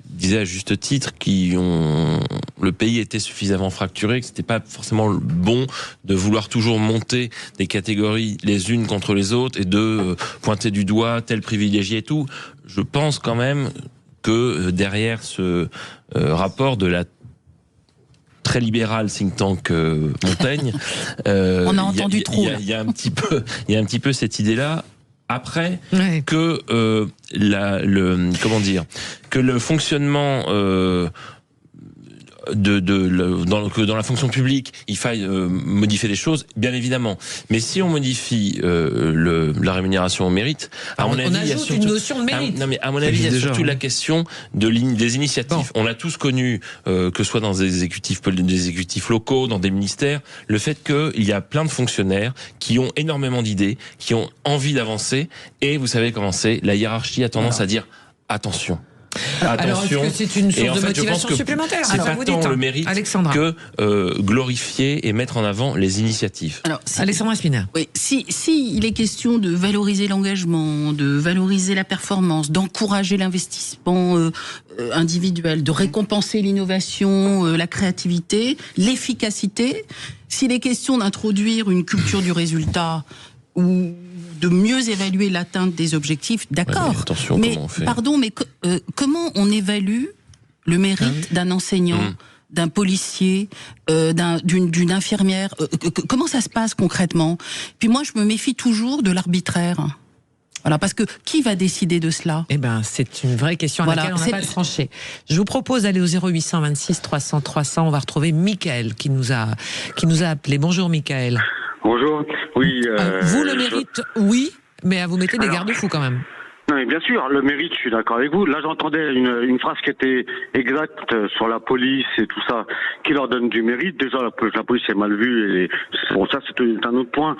disait à juste titre le pays était suffisamment fracturé, que c'était pas forcément bon de vouloir toujours monter des catégories les unes contre les autres et de pointer du doigt tel privilégié et tout. Je pense quand même que derrière ce rapport de la très libéral think tank Montaigne, on a entendu trop. Il y a un petit peu cette idée-là. Après que que le fonctionnement dans la fonction publique, il faille modifier des choses, bien évidemment. Mais si on modifie la rémunération au mérite, à mon avis, il y a surtout une notion de mérite. À mon avis, il y a surtout la question des initiatives. Bon. On l'a tous connu, que ce soit dans des exécutifs locaux, dans des ministères, le fait qu'il y a plein de fonctionnaires qui ont énormément d'idées, qui ont envie d'avancer, et vous savez comment c'est, la hiérarchie a tendance à dire attention. Alors, est-ce que c'est une source de motivation supplémentaire? C'est pas tant le mérite que glorifier et mettre en avant les initiatives. Alors, Alexandra Spina. Oui, si il est question de valoriser l'engagement, de valoriser la performance, d'encourager l'investissement individuel, de récompenser l'innovation, la créativité, l'efficacité, s'il est question d'introduire une culture du résultat ou de mieux évaluer l'atteinte des objectifs, d'accord. Ouais, mais comment on évalue le mérite d'un enseignant, d'un policier, d'une infirmière? Comment ça se passe concrètement? Puis moi, je me méfie toujours de l'arbitraire. Voilà, parce que qui va décider de cela? Eh ben, c'est une vraie question à laquelle on n'a pas tranché. Je vous propose d'aller au 0800 26 300 300. On va retrouver Michael qui nous a appelé. Bonjour Michael. Bonjour. Oui. Vous le mérite, oui, mais vous mettez des garde-fous quand même. Non, mais bien sûr, le mérite, je suis d'accord avec vous. Là, j'entendais une phrase qui était exacte sur la police et tout ça, qui leur donne du mérite. Déjà, la police est mal vue et bon, ça, c'est un autre point.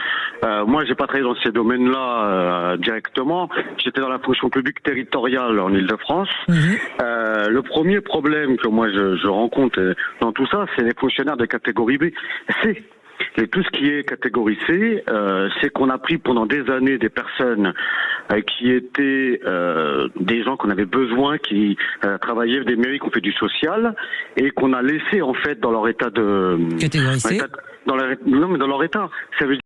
Moi, j'ai pas travaillé dans ces domaines-là directement. J'étais dans la fonction publique territoriale en Île-de-France. Le premier problème que moi je rencontre dans tout ça, c'est les fonctionnaires de catégorie B. Et tout ce qui est catégorie C, c'est qu'on a pris pendant des années des personnes qui étaient des gens qu'on avait besoin, qui travaillaient des mairies, qui ont fait du social, et qu'on a laissé en fait dans leur état de catégorie C. Dans leur état. Ça veut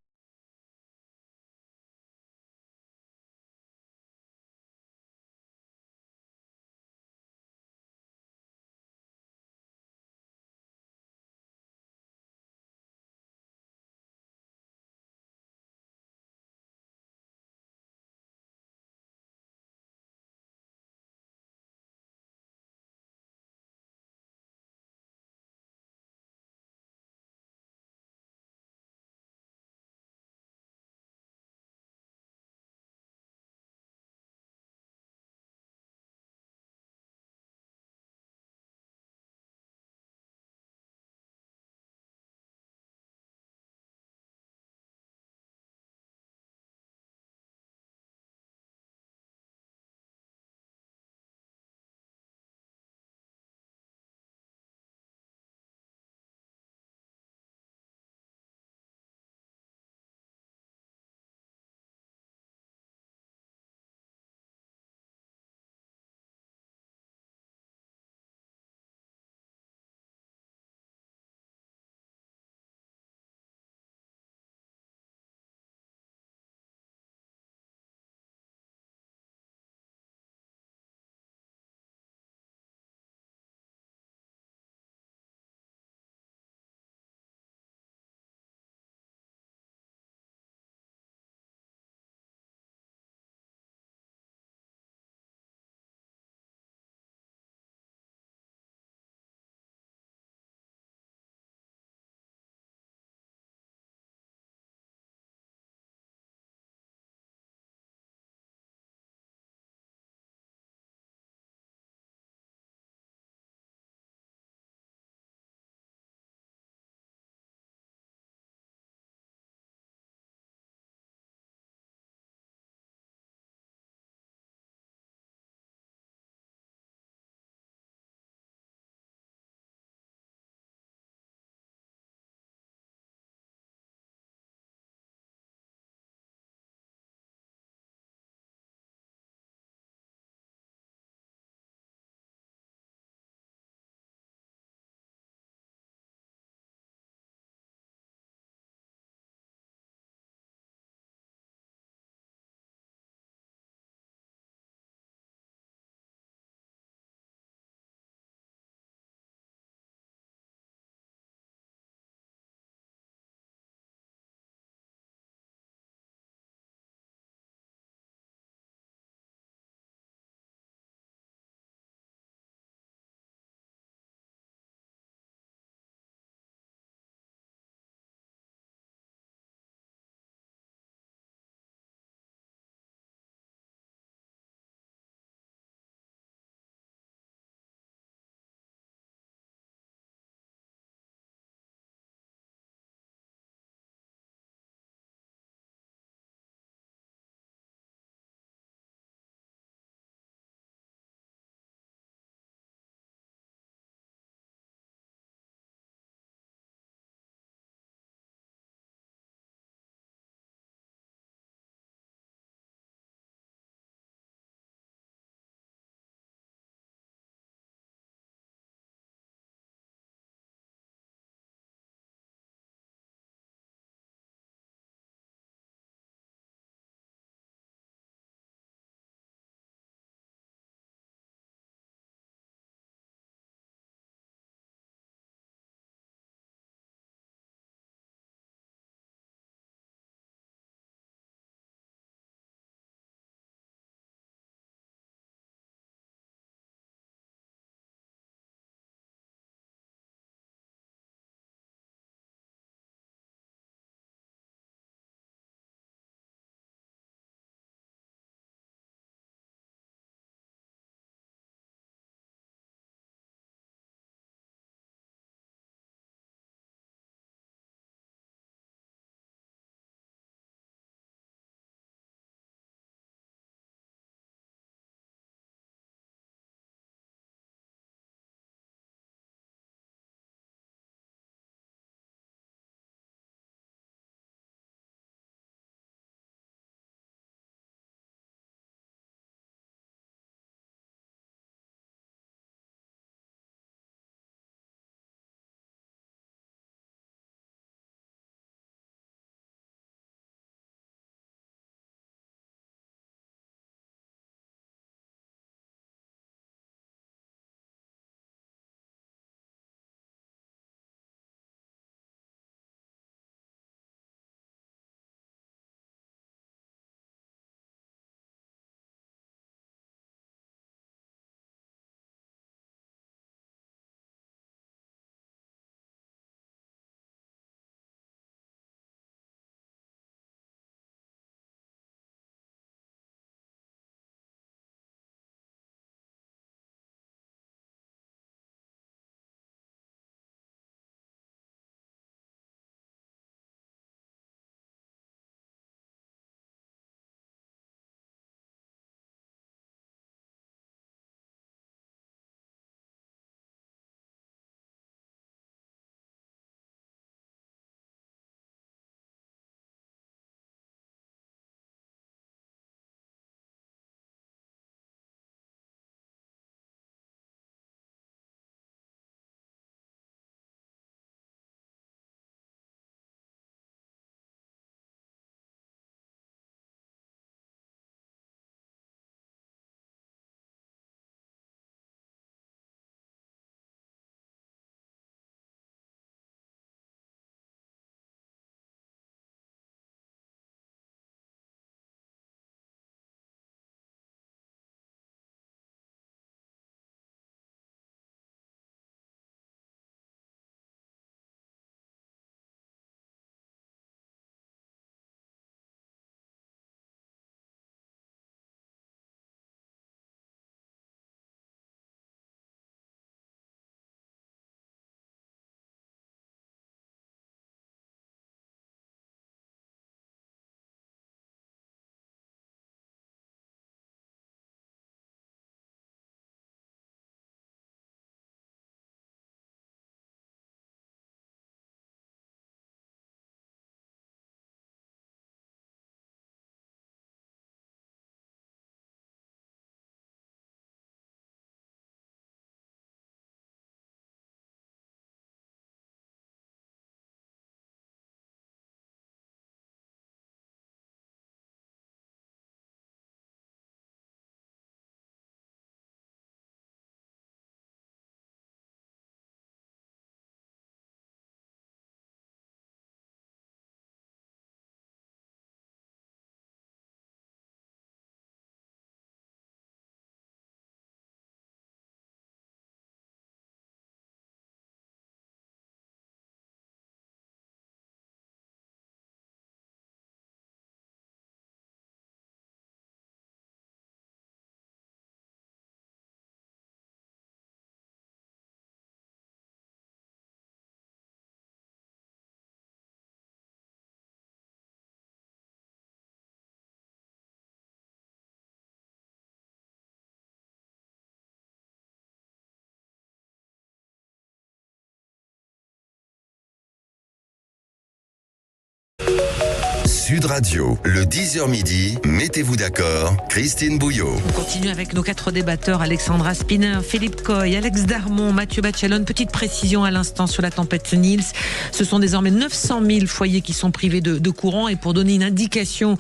Sud Radio, le 10h midi, mettez-vous d'accord, Christine Bouillot. On continue avec nos 4 débatteurs, Alexandra Spinner, Philippe Coy, Alex Darmon, Mathieu Bachelon. Petite précision à l'instant sur la tempête Nils. Ce sont désormais 900 000 foyers qui sont privés de courant. Et pour donner une indication,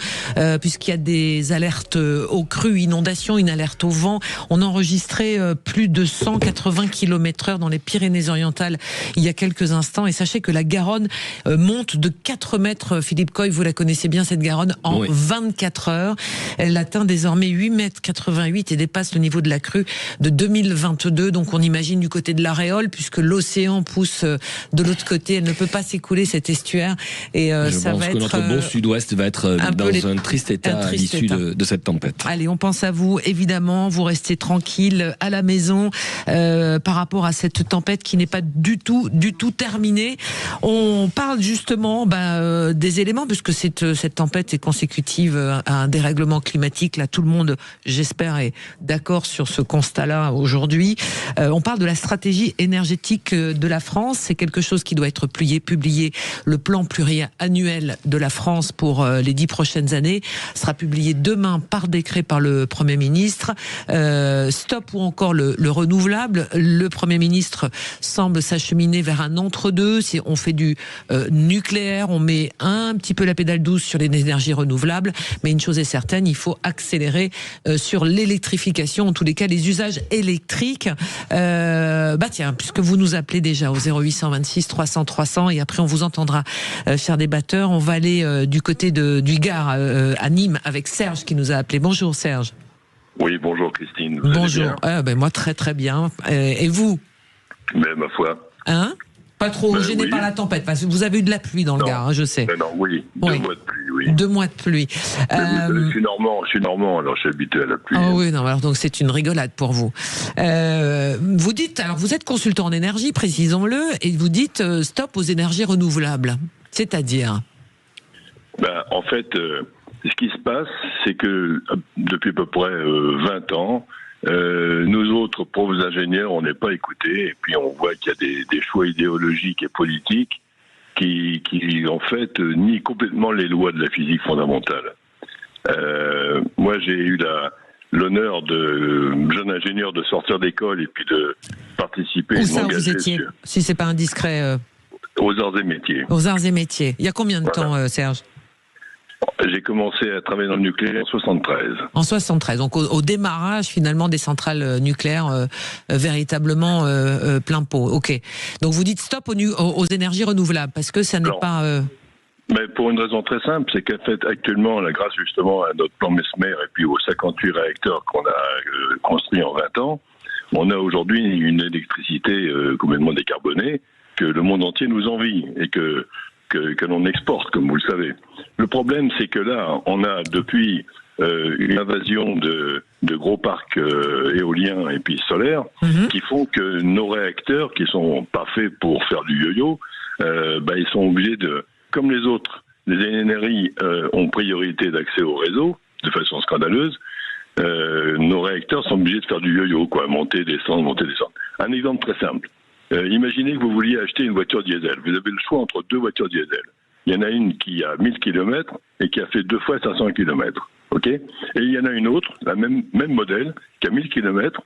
puisqu'il y a des alertes aux crues, inondations, une alerte au vent, on a enregistré plus de 180 km/h dans les Pyrénées-Orientales il y a quelques instants. Et sachez que la Garonne monte de 4 mètres. Philippe Coy, vous la connaissez bien, cette Garonne, en 24 heures. Elle atteint désormais 8,88 mètres et dépasse le niveau de la crue de 2022. Donc on imagine du côté de l'Aréole, puisque l'océan pousse de l'autre côté. Elle ne peut pas s'écouler, cet estuaire. Et ça va être... Je pense que notre beau sud-ouest va être dans un triste état à l'issue de cette tempête. Allez, on pense à vous, évidemment. Vous restez tranquille à la maison par rapport à cette tempête qui n'est pas du tout terminée. On parle justement des éléments, puisque cette tempête est consécutive à un dérèglement climatique. Là, tout le monde, j'espère, est d'accord sur ce constat-là aujourd'hui. On parle de la stratégie énergétique de la France. C'est quelque chose qui doit être publié. Le plan pluriannuel de la France pour les 10 prochaines années sera publié demain par décret par le Premier ministre. Stop ou encore le renouvelable. Le Premier ministre semble s'acheminer vers un entre-deux. Si on fait du nucléaire, on met un petit peu la pédale douce sur les énergies renouvelables, mais une chose est certaine, il faut accélérer sur l'électrification, en tous les cas les usages électriques. Tiens, puisque vous nous appelez déjà au 0826 300 300 et après on vous entendra, chers débatteurs. On va aller du côté du Gard, à Nîmes, avec Serge qui nous a appelé. Bonjour Serge. Oui, bonjour Christine. Bonjour. Moi très très bien. Et vous? Mais ma foi. Hein? Pas trop gêné par la tempête, parce que vous avez eu de la pluie dans le Gard, je sais. Non, oui. 2 mois de pluie, oui. 2 mois de pluie. Je suis normand, alors je suis habitué à la pluie. Oh oui, non, alors donc c'est une rigolade pour vous. Vous dites, alors vous êtes consultant en énergie, précisons-le, et vous dites stop aux énergies renouvelables. C'est-à-dire? En fait, ce qui se passe, c'est que depuis à peu près 20 ans, nous autres pauvres ingénieurs, on n'est pas écoutés, et puis on voit qu'il y a des choix idéologiques et politiques qui en fait nient complètement les lois de la physique fondamentale. Moi, j'ai eu l'honneur de jeune ingénieur de sortir d'école et puis de participer. Où ça vous étiez, si c'est pas indiscret? Aux arts et métiers. Aux arts et métiers. Il y a combien de temps, Serge? J'ai commencé à travailler dans le nucléaire en 73. En 73, donc au démarrage finalement des centrales nucléaires véritablement plein pot. Ok. Donc vous dites stop aux énergies renouvelables parce que ça n'est pas. Mais pour une raison très simple, c'est qu'en fait actuellement, grâce justement à notre plan Mesmer et puis aux 58 réacteurs qu'on a construits en 20 ans, on a aujourd'hui une électricité complètement décarbonée que le monde entier nous envie et que l'on exporte, comme vous le savez. Le problème, c'est que là, on a depuis une invasion de gros parcs éoliens et puis solaires qui font que nos réacteurs, qui sont pas faits pour faire du yo-yo, ils sont obligés de, comme les autres, les énergies ont priorité d'accès au réseau de façon scandaleuse. Nos réacteurs sont obligés de faire du yo-yo, monter, descendre. Un exemple très simple. Imaginez que vous vouliez acheter une voiture diesel. Vous avez le choix entre 2 voitures diesel. Il y en a une qui a 1000 km et qui a fait 2 fois 500 km. Ok ? Et il y en a une autre, la même modèle, qui a 1000 km,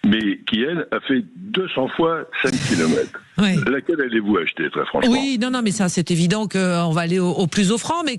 mais qui, elle, a fait 200 fois 5 km. Ouais. Laquelle allez-vous acheter, très franchement? Oui, non, mais ça, c'est évident qu'on va aller au plus offrant, mais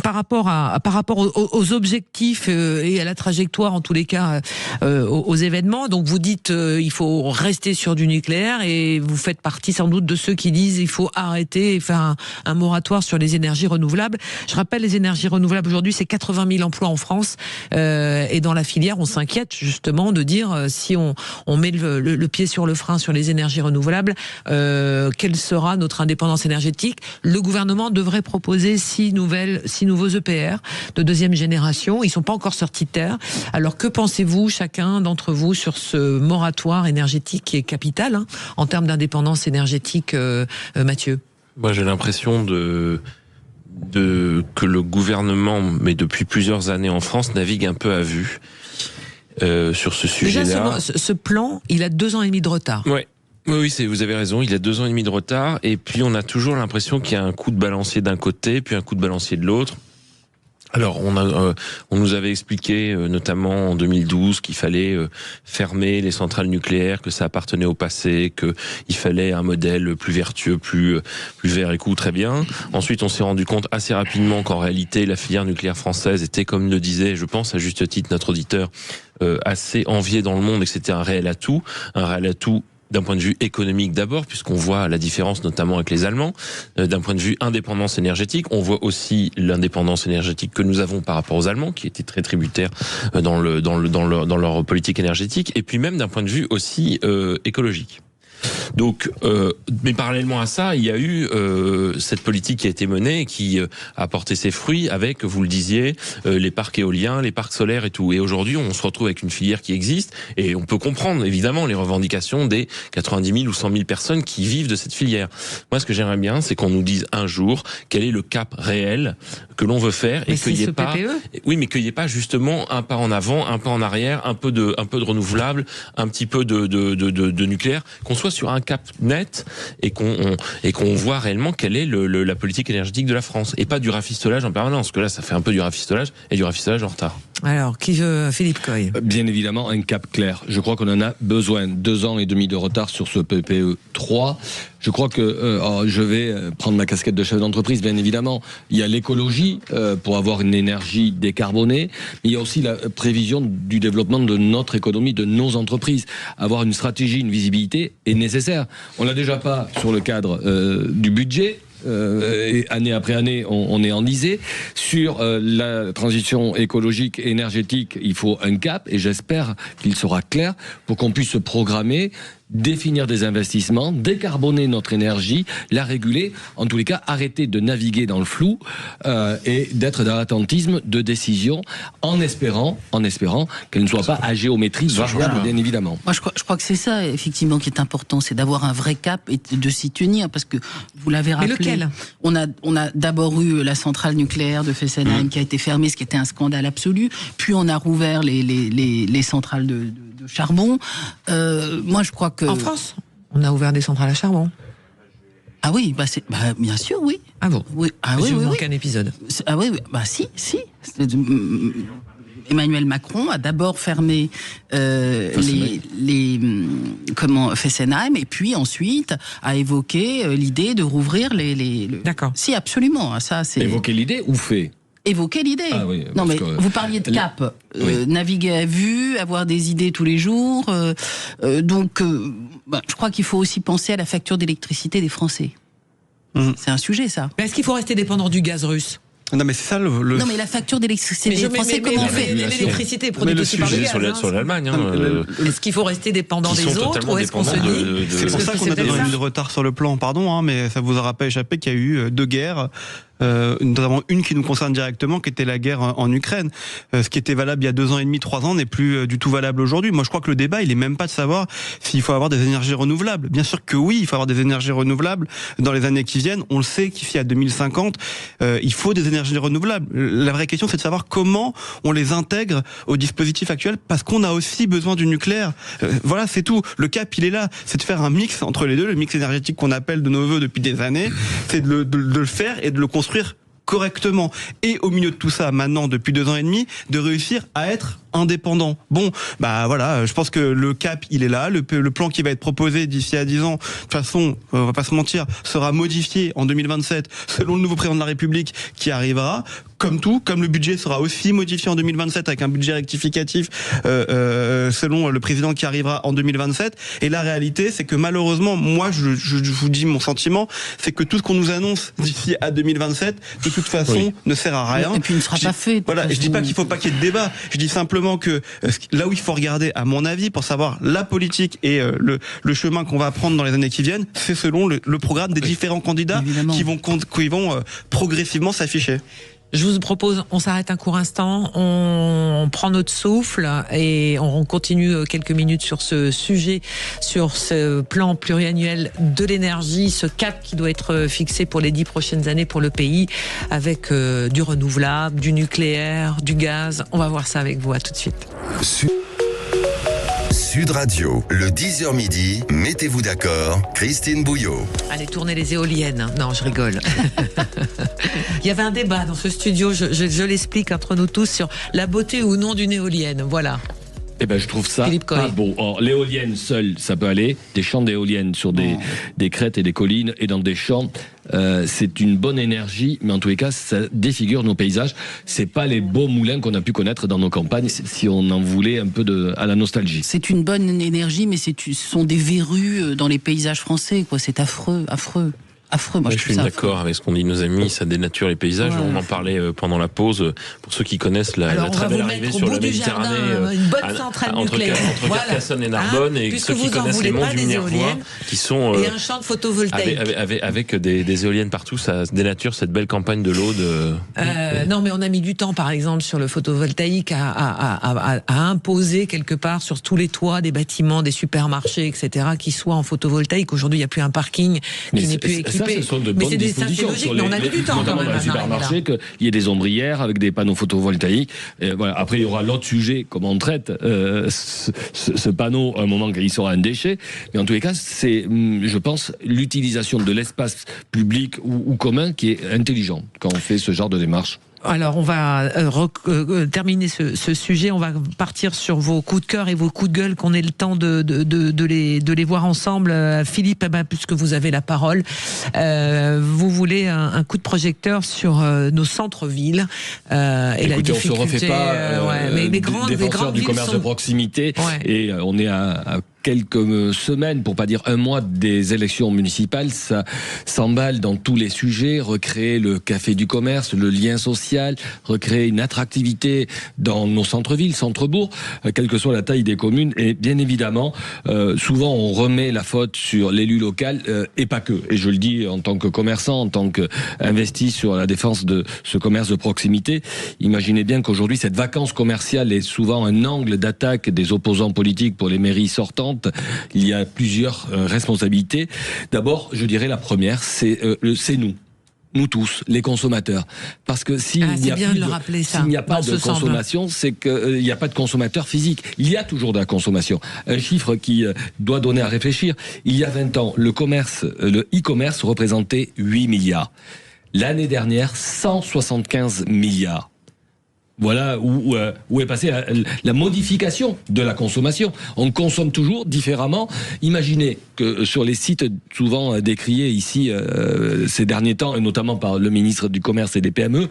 par rapport aux objectifs et à la trajectoire, en tous les cas, aux événements, donc vous dites il faut rester sur du nucléaire et vous faites partie sans doute de ceux qui disent il faut arrêter et faire un moratoire sur les énergies renouvelables. Je rappelle, les énergies renouvelables aujourd'hui, c'est 80 000 emplois en France et dans la filière, on s'inquiète justement de dire si on met le pied sur le frein sur les énergies renouvelables, quelle sera notre indépendance énergétique? Le gouvernement devrait proposer 6 nouveaux EPR de 2e génération. Ils sont pas encore sortis de terre. Alors que pensez-vous, chacun d'entre vous, sur ce moratoire énergétique qui est capital en termes d'indépendance énergétique, Mathieu? Moi, j'ai l'impression que le gouvernement, mais depuis plusieurs années en France, navigue un peu à vue sur ce sujet-là. Déjà, ce plan, il a 2 ans et demi de retard. Ouais. Oui, vous avez raison, il a 2 ans et demi de retard, et puis on a toujours l'impression qu'il y a un coup de balancier d'un côté, puis un coup de balancier de l'autre. Alors, on nous avait expliqué, notamment en 2012, qu'il fallait fermer les centrales nucléaires, que ça appartenait au passé, qu'il fallait un modèle plus vertueux, plus vert et très bien. Ensuite, on s'est rendu compte assez rapidement qu'en réalité, la filière nucléaire française était, comme le disait, je pense, à juste titre, notre auditeur, assez enviée dans le monde, et que c'était un réel atout d'un point de vue économique d'abord, puisqu'on voit la différence notamment avec les Allemands, d'un point de vue indépendance énergétique, on voit aussi l'indépendance énergétique que nous avons par rapport aux Allemands, qui étaient très tributaires dans leur politique énergétique, et puis même d'un point de vue aussi écologique. Donc, mais parallèlement à ça, il y a eu cette politique qui a été menée et qui a porté ses fruits avec, vous le disiez, les parcs éoliens, les parcs solaires et tout. Et aujourd'hui, on se retrouve avec une filière qui existe et on peut comprendre évidemment les revendications des 90 000 ou 100 000 personnes qui vivent de cette filière. Moi, ce que j'aimerais bien, c'est qu'on nous dise un jour quel est le cap réel que l'on veut faire et qu'il n'y ait pas, oui, mais qu'il n'y ait pas justement un pas en avant, un pas en arrière, un peu de renouvelable, un petit peu de nucléaire, qu'on soit sur un cap net et qu'on voit réellement quelle est la politique énergétique de la France et pas du rafistolage en permanence, parce que là ça fait un peu du rafistolage et du rafistolage en retard. Alors, qui veut Philippe Coy? Bien évidemment, un cap clair. Je crois qu'on en a besoin. 2 ans et demi de retard sur ce PPE 3. Je crois que je vais prendre ma casquette de chef d'entreprise, bien évidemment. Il y a l'écologie pour avoir une énergie décarbonée. Mais il y a aussi la prévision du développement de notre économie, de nos entreprises. Avoir une stratégie, une visibilité est nécessaire. On l'a déjà pas sur le cadre du budget. Et année après année, on est enlisé. Sur la transition écologique et énergétique, il faut un cap, et j'espère qu'il sera clair pour qu'on puisse se programmer, définir des investissements, décarboner notre énergie, la réguler, en tous les cas arrêter de naviguer dans le flou et d'être dans l'attentisme de décision, en espérant qu'elle ne soit pas à géométrie variable, bien évidemment. Moi, je crois que c'est ça, effectivement, qui est important, c'est d'avoir un vrai cap et de s'y tenir, parce que vous l'avez rappelé. Mais lequel ? On a d'abord eu la centrale nucléaire de Fessenheim qui a été fermée, ce qui était un scandale absolu. Puis on a rouvert les centrales de charbon. Moi, je crois que... En France, on a ouvert des centrales à charbon. Ah oui, bien sûr, oui. Ah bon? Oui. Ah oui, oui. Un épisode. Ah oui, bah si. Emmanuel Macron a d'abord fermé Fessenheim, et puis ensuite a évoqué l'idée de rouvrir D'accord. Si, absolument. Ça, c'est... Évoquer l'idée ou fait? Évoquer l'idée. Ah oui, non, mais vous parliez de cap. Oui. Naviguer à vue, avoir des idées tous les jours. Donc, je crois qu'il faut aussi penser à la facture d'électricité des Français. C'est un sujet, ça. Mais est-ce qu'il faut rester dépendant du gaz russe ? Non, mais c'est ça le... Non, mais la facture d'électricité des Français, comment on fait? L'électricité est produite aussi par le gaz. Sur l'Allemagne. Est-ce qu'il faut rester dépendant des autres, ou est-ce qu'on se dit... C'est pour ça qu'on a donné du retard sur le plan, pardon, mais ça vous aura pas échappé qu'il y a eu 2 guerres. Notamment une qui nous concerne directement, qui était la guerre en Ukraine. Ce qui était valable il y a 2 ans et demi, 3 ans, n'est plus du tout valable aujourd'hui. Moi, je crois que le débat, il est même pas de savoir s'il faut avoir des énergies renouvelables. Bien sûr que oui, il faut avoir des énergies renouvelables dans les années qui viennent. On le sait qu'ici à 2050, il faut des énergies renouvelables. La vraie question, c'est de savoir comment on les intègre au dispositif actuel, parce qu'on a aussi besoin du nucléaire. Voilà, c'est tout. Le cap, il est là. C'est de faire un mix entre les deux, le mix énergétique qu'on appelle de nos voeux depuis des années. C'est de le faire et de le construire correctement. Et au milieu de tout ça, maintenant, depuis 2 ans et demi, de réussir à être indépendant. Bon, voilà, je pense que le cap, il est là. Le plan qui va être proposé d'ici à 10 ans, de toute façon, on va pas se mentir, sera modifié en 2027 selon le nouveau président de la République qui arrivera. Comme tout, comme le budget sera aussi modifié en 2027 avec un budget rectificatif selon le président qui arrivera en 2027. Et la réalité, c'est que malheureusement, moi, je vous dis mon sentiment, c'est que tout ce qu'on nous annonce d'ici à 2027, de toute façon, ne sert à rien. Et puis, il ne sera pas fait. Voilà, et je dis pas qu'il faut pas qu'il y ait de débat. Je dis simplement que là où il faut regarder, à mon avis, pour savoir la politique et le chemin qu'on va prendre dans les années qui viennent, c'est selon le programme des différents candidats qui vont progressivement s'afficher. Je vous propose, on s'arrête un court instant, on prend notre souffle et on continue quelques minutes sur ce sujet, sur ce plan pluriannuel de l'énergie, ce cap qui doit être fixé pour les 10 prochaines années pour le pays, avec du renouvelable, du nucléaire, du gaz. On va voir ça avec vous, à tout de suite. Sud Radio, le 10h midi, mettez-vous d'accord, Christine Bouillot. Allez, tournez les éoliennes. Non, je rigole. Il y avait un débat dans ce studio, je l'explique entre nous tous, sur la beauté ou non d'une éolienne. Voilà. Eh ben, je trouve ça pas beau. Or, l'éolienne seule, ça peut aller. Des champs d'éoliennes sur des crêtes et des collines et dans des champs, c'est une bonne énergie, mais en tous les cas, ça défigure nos paysages. C'est pas les beaux moulins qu'on a pu connaître dans nos campagnes, si on en voulait un peu à la nostalgie. C'est une bonne énergie, mais ce sont des verrues dans les paysages français, quoi. C'est affreux, affreux. Affreux, moi, je suis d'accord avec ce qu'ont dit nos amis, ça dénature les paysages. Ouais. On en parlait pendant la pause. Pour ceux qui connaissent la très belle arrivée sur la Méditerranée, une bonne centrale nucléaire entre Carcassonne et Narbonne, et ceux qui connaissent les monts du Minervois, qui sont et un champ de photovoltaïque avec des éoliennes partout, ça dénature cette belle campagne de l'Aude. Non, mais on a mis du temps, par exemple, sur le photovoltaïque à imposer quelque part sur tous les toits des bâtiments, des supermarchés, etc., qui soient en photovoltaïque. Aujourd'hui, il n'y a plus un parking qui n'est plus équipé. Ça, ce sont de bonnes dispositions sur mais on a mis du temps quand même. Dans les supermarchés, qu'il y ait des ombrières avec des panneaux photovoltaïques. Et voilà. Après, il y aura l'autre sujet, comment on traite ce panneau à un moment qu'il sera un déchet. Mais en tous les cas, c'est, je pense, l'utilisation de l'espace public ou commun qui est intelligent quand on fait ce genre de démarche. Alors, on va terminer ce sujet. On va partir sur vos coups de cœur et vos coups de gueule, qu'on ait le temps de les voir ensemble. Philippe, puisque vous avez la parole, vous voulez un coup de projecteur sur nos centres-villes et la difficulté. On se refait pas mais les défenseurs du commerce de proximité, et on est à quelques semaines, pour pas dire un mois des élections municipales. Ça s'emballe dans tous les sujets, recréer le café du commerce, le lien social, recréer une attractivité dans nos centres-villes, centres-bourgs, quelle que soit la taille des communes. Et bien évidemment, souvent on remet la faute sur l'élu local, et pas que. Et je le dis en tant que commerçant, en tant qu'investi sur la défense de ce commerce de proximité. Imaginez bien qu'aujourd'hui, cette vacance commerciale est souvent un angle d'attaque des opposants politiques pour les mairies sortantes. Il y a plusieurs responsabilités. d'abord, je dirais la première, c'est nous tous, les consommateurs. Parce que s'il n'y a pas de consommation, c'est qu'il n'y a pas de consommateur physique. Il y a toujours de la consommation. Un chiffre qui doit donner à réfléchir. Il y a 20 ans, le e-commerce représentait 8 milliards. L'année dernière, 175 milliards. Voilà où est passée la modification de la consommation. On consomme toujours différemment. Imaginez que sur les sites souvent décriés ici ces derniers temps, et notamment par le ministre du Commerce et des PME,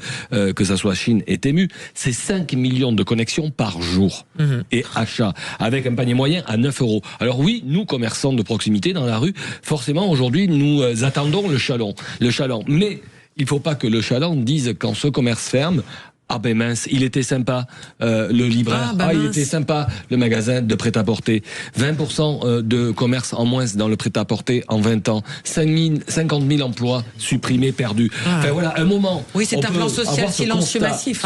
que ça soit Chine et Temu, c'est 5 millions de connexions par jour et achats, avec un panier moyen à 9 €. Alors oui, nous, commerçants de proximité dans la rue, forcément aujourd'hui, nous attendons le chaland. Mais il ne faut pas que le chaland dise quand ce commerce ferme: ah ben mince, il était sympa, le libraire. Il était sympa, le magasin de prêt-à-porter. 20% de commerce en moins dans le prêt-à-porter en 20 ans. 50 000 emplois supprimés, perdus. Enfin voilà, un moment. Oui, c'est un plan social silencieux massif.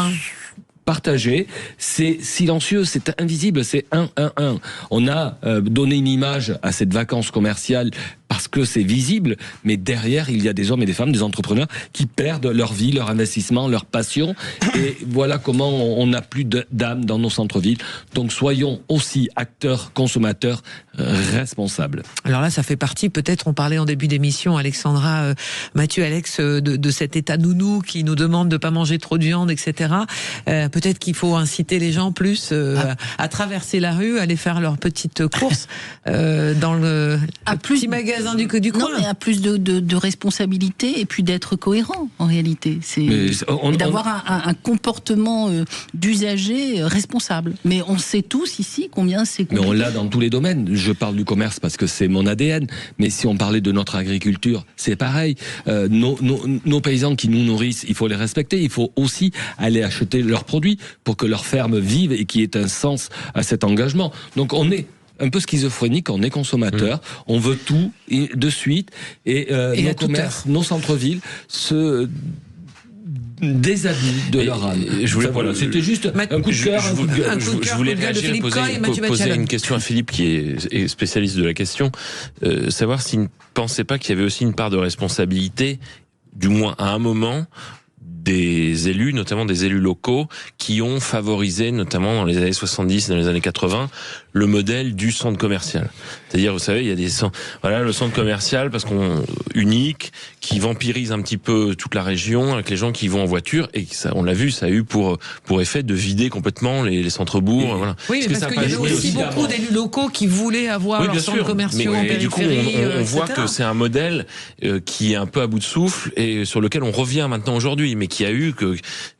Partagé, c'est silencieux, c'est invisible, c'est 1-1-1. On a donné une image à cette vacance commerciale parce que c'est visible, mais derrière, il y a des hommes et des femmes, des entrepreneurs qui perdent leur vie, leur investissement, leur passion. Et voilà comment on n'a plus d'âme dans nos centres-villes. Donc soyons aussi acteurs, consommateurs, responsables. Alors là, ça fait partie, peut-être, on parlait en début d'émission, Alexandra, Mathieu, Alex, de cet état nounou qui nous demande de ne pas manger trop de viande, etc. Peut-être qu'il faut inciter les gens plus à traverser la rue, aller faire leurs petites courses dans le petit magasin du coin. Non, mais à plus de responsabilité et puis d'être cohérent en réalité. Et d'avoir un comportement d'usager responsable. Mais on sait tous ici combien c'est compliqué. Mais on l'a dans tous les domaines. Je parle du commerce parce que c'est mon ADN. Mais si on parlait de notre agriculture, c'est pareil. Nos paysans qui nous nourrissent, il faut les respecter. Il faut aussi aller acheter leurs produits pour que leurs fermes vivent et qu'il y ait un sens à cet engagement. Donc on est un peu schizophrénique, on est consommateur, on veut tout de suite, et nos commerces, nos centres-villes se déshabillent de leur âme. C'était juste un coup de cœur, je voulais réagir et poser une question à Philippe, qui est spécialiste de la question, savoir s'il ne pensait pas qu'il y avait aussi une part de responsabilité, du moins à un moment, des élus, notamment des élus locaux, qui ont favorisé, notamment dans les années 70, dans les années 80, le modèle du centre commercial. C'est-à-dire, vous savez, il y a le centre commercial parce qu'on unique, qui vampirise un petit peu toute la région avec les gens qui vont en voiture, et ça, on l'a vu, ça a eu pour effet de vider complètement les centres-bourgs. Voilà. Oui, parce qu'il y avait aussi beaucoup d'élus locaux qui voulaient avoir leurs centres commerciaux en périphérie. Du coup, on voit que c'est un modèle qui est un peu à bout de souffle et sur lequel on revient maintenant aujourd'hui, mais qui a eu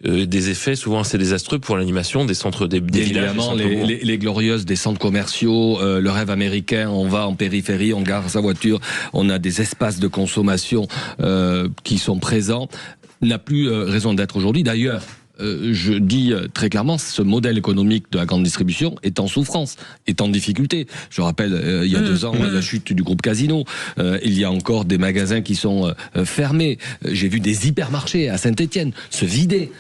des effets souvent assez désastreux pour l'animation des centres des villages. Les glorieuses des centres commerciaux, le rêve américain, on va en périphérie, on gare sa voiture, on a des espaces de consommation qui sont présents, n'a plus raison d'être aujourd'hui. D'ailleurs, je dis très clairement, ce modèle économique de la grande distribution est en souffrance, est en difficulté. Je rappelle, il y a 2 ans, la chute du groupe Casino. Il y a encore des magasins qui sont fermés. J'ai vu des hypermarchés à Saint-Étienne se vider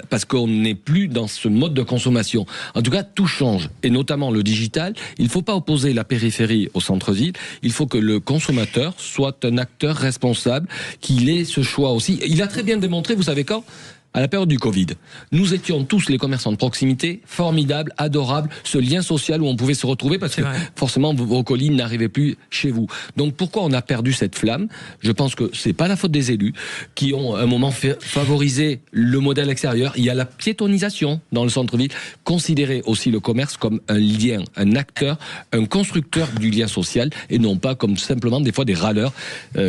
parce qu'on n'est plus dans ce mode de consommation. En tout cas, tout change, et notamment le digital. Il ne faut pas opposer la périphérie au centre-ville. Il faut que le consommateur soit un acteur responsable, qu'il ait ce choix aussi. Il a très bien démontré, vous savez quand ? À la période du Covid, nous étions tous les commerçants de proximité, formidables, adorables, ce lien social où on pouvait se retrouver parce que forcément vos colis n'arrivaient plus chez vous. Donc pourquoi on a perdu cette flamme ? Je pense que c'est pas la faute des élus qui ont à un moment favorisé le modèle extérieur. Il y a la piétonisation dans le centre-ville. Considérer aussi le commerce comme un lien, un acteur, un constructeur du lien social et non pas comme simplement des fois des râleurs,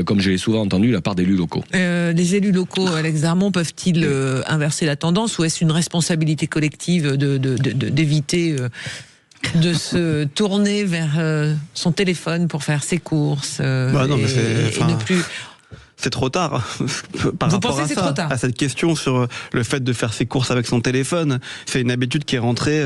comme je l'ai souvent entendu de la part d'élus locaux. Les élus locaux, Alex Darmon, peuvent-ils inverser la tendance, ou est-ce une responsabilité collective d'éviter de se tourner vers son téléphone pour faire ses courses et ne plus... C'est trop tard par rapport à ça, à cette question sur le fait de faire ses courses avec son téléphone. C'est une habitude qui est rentrée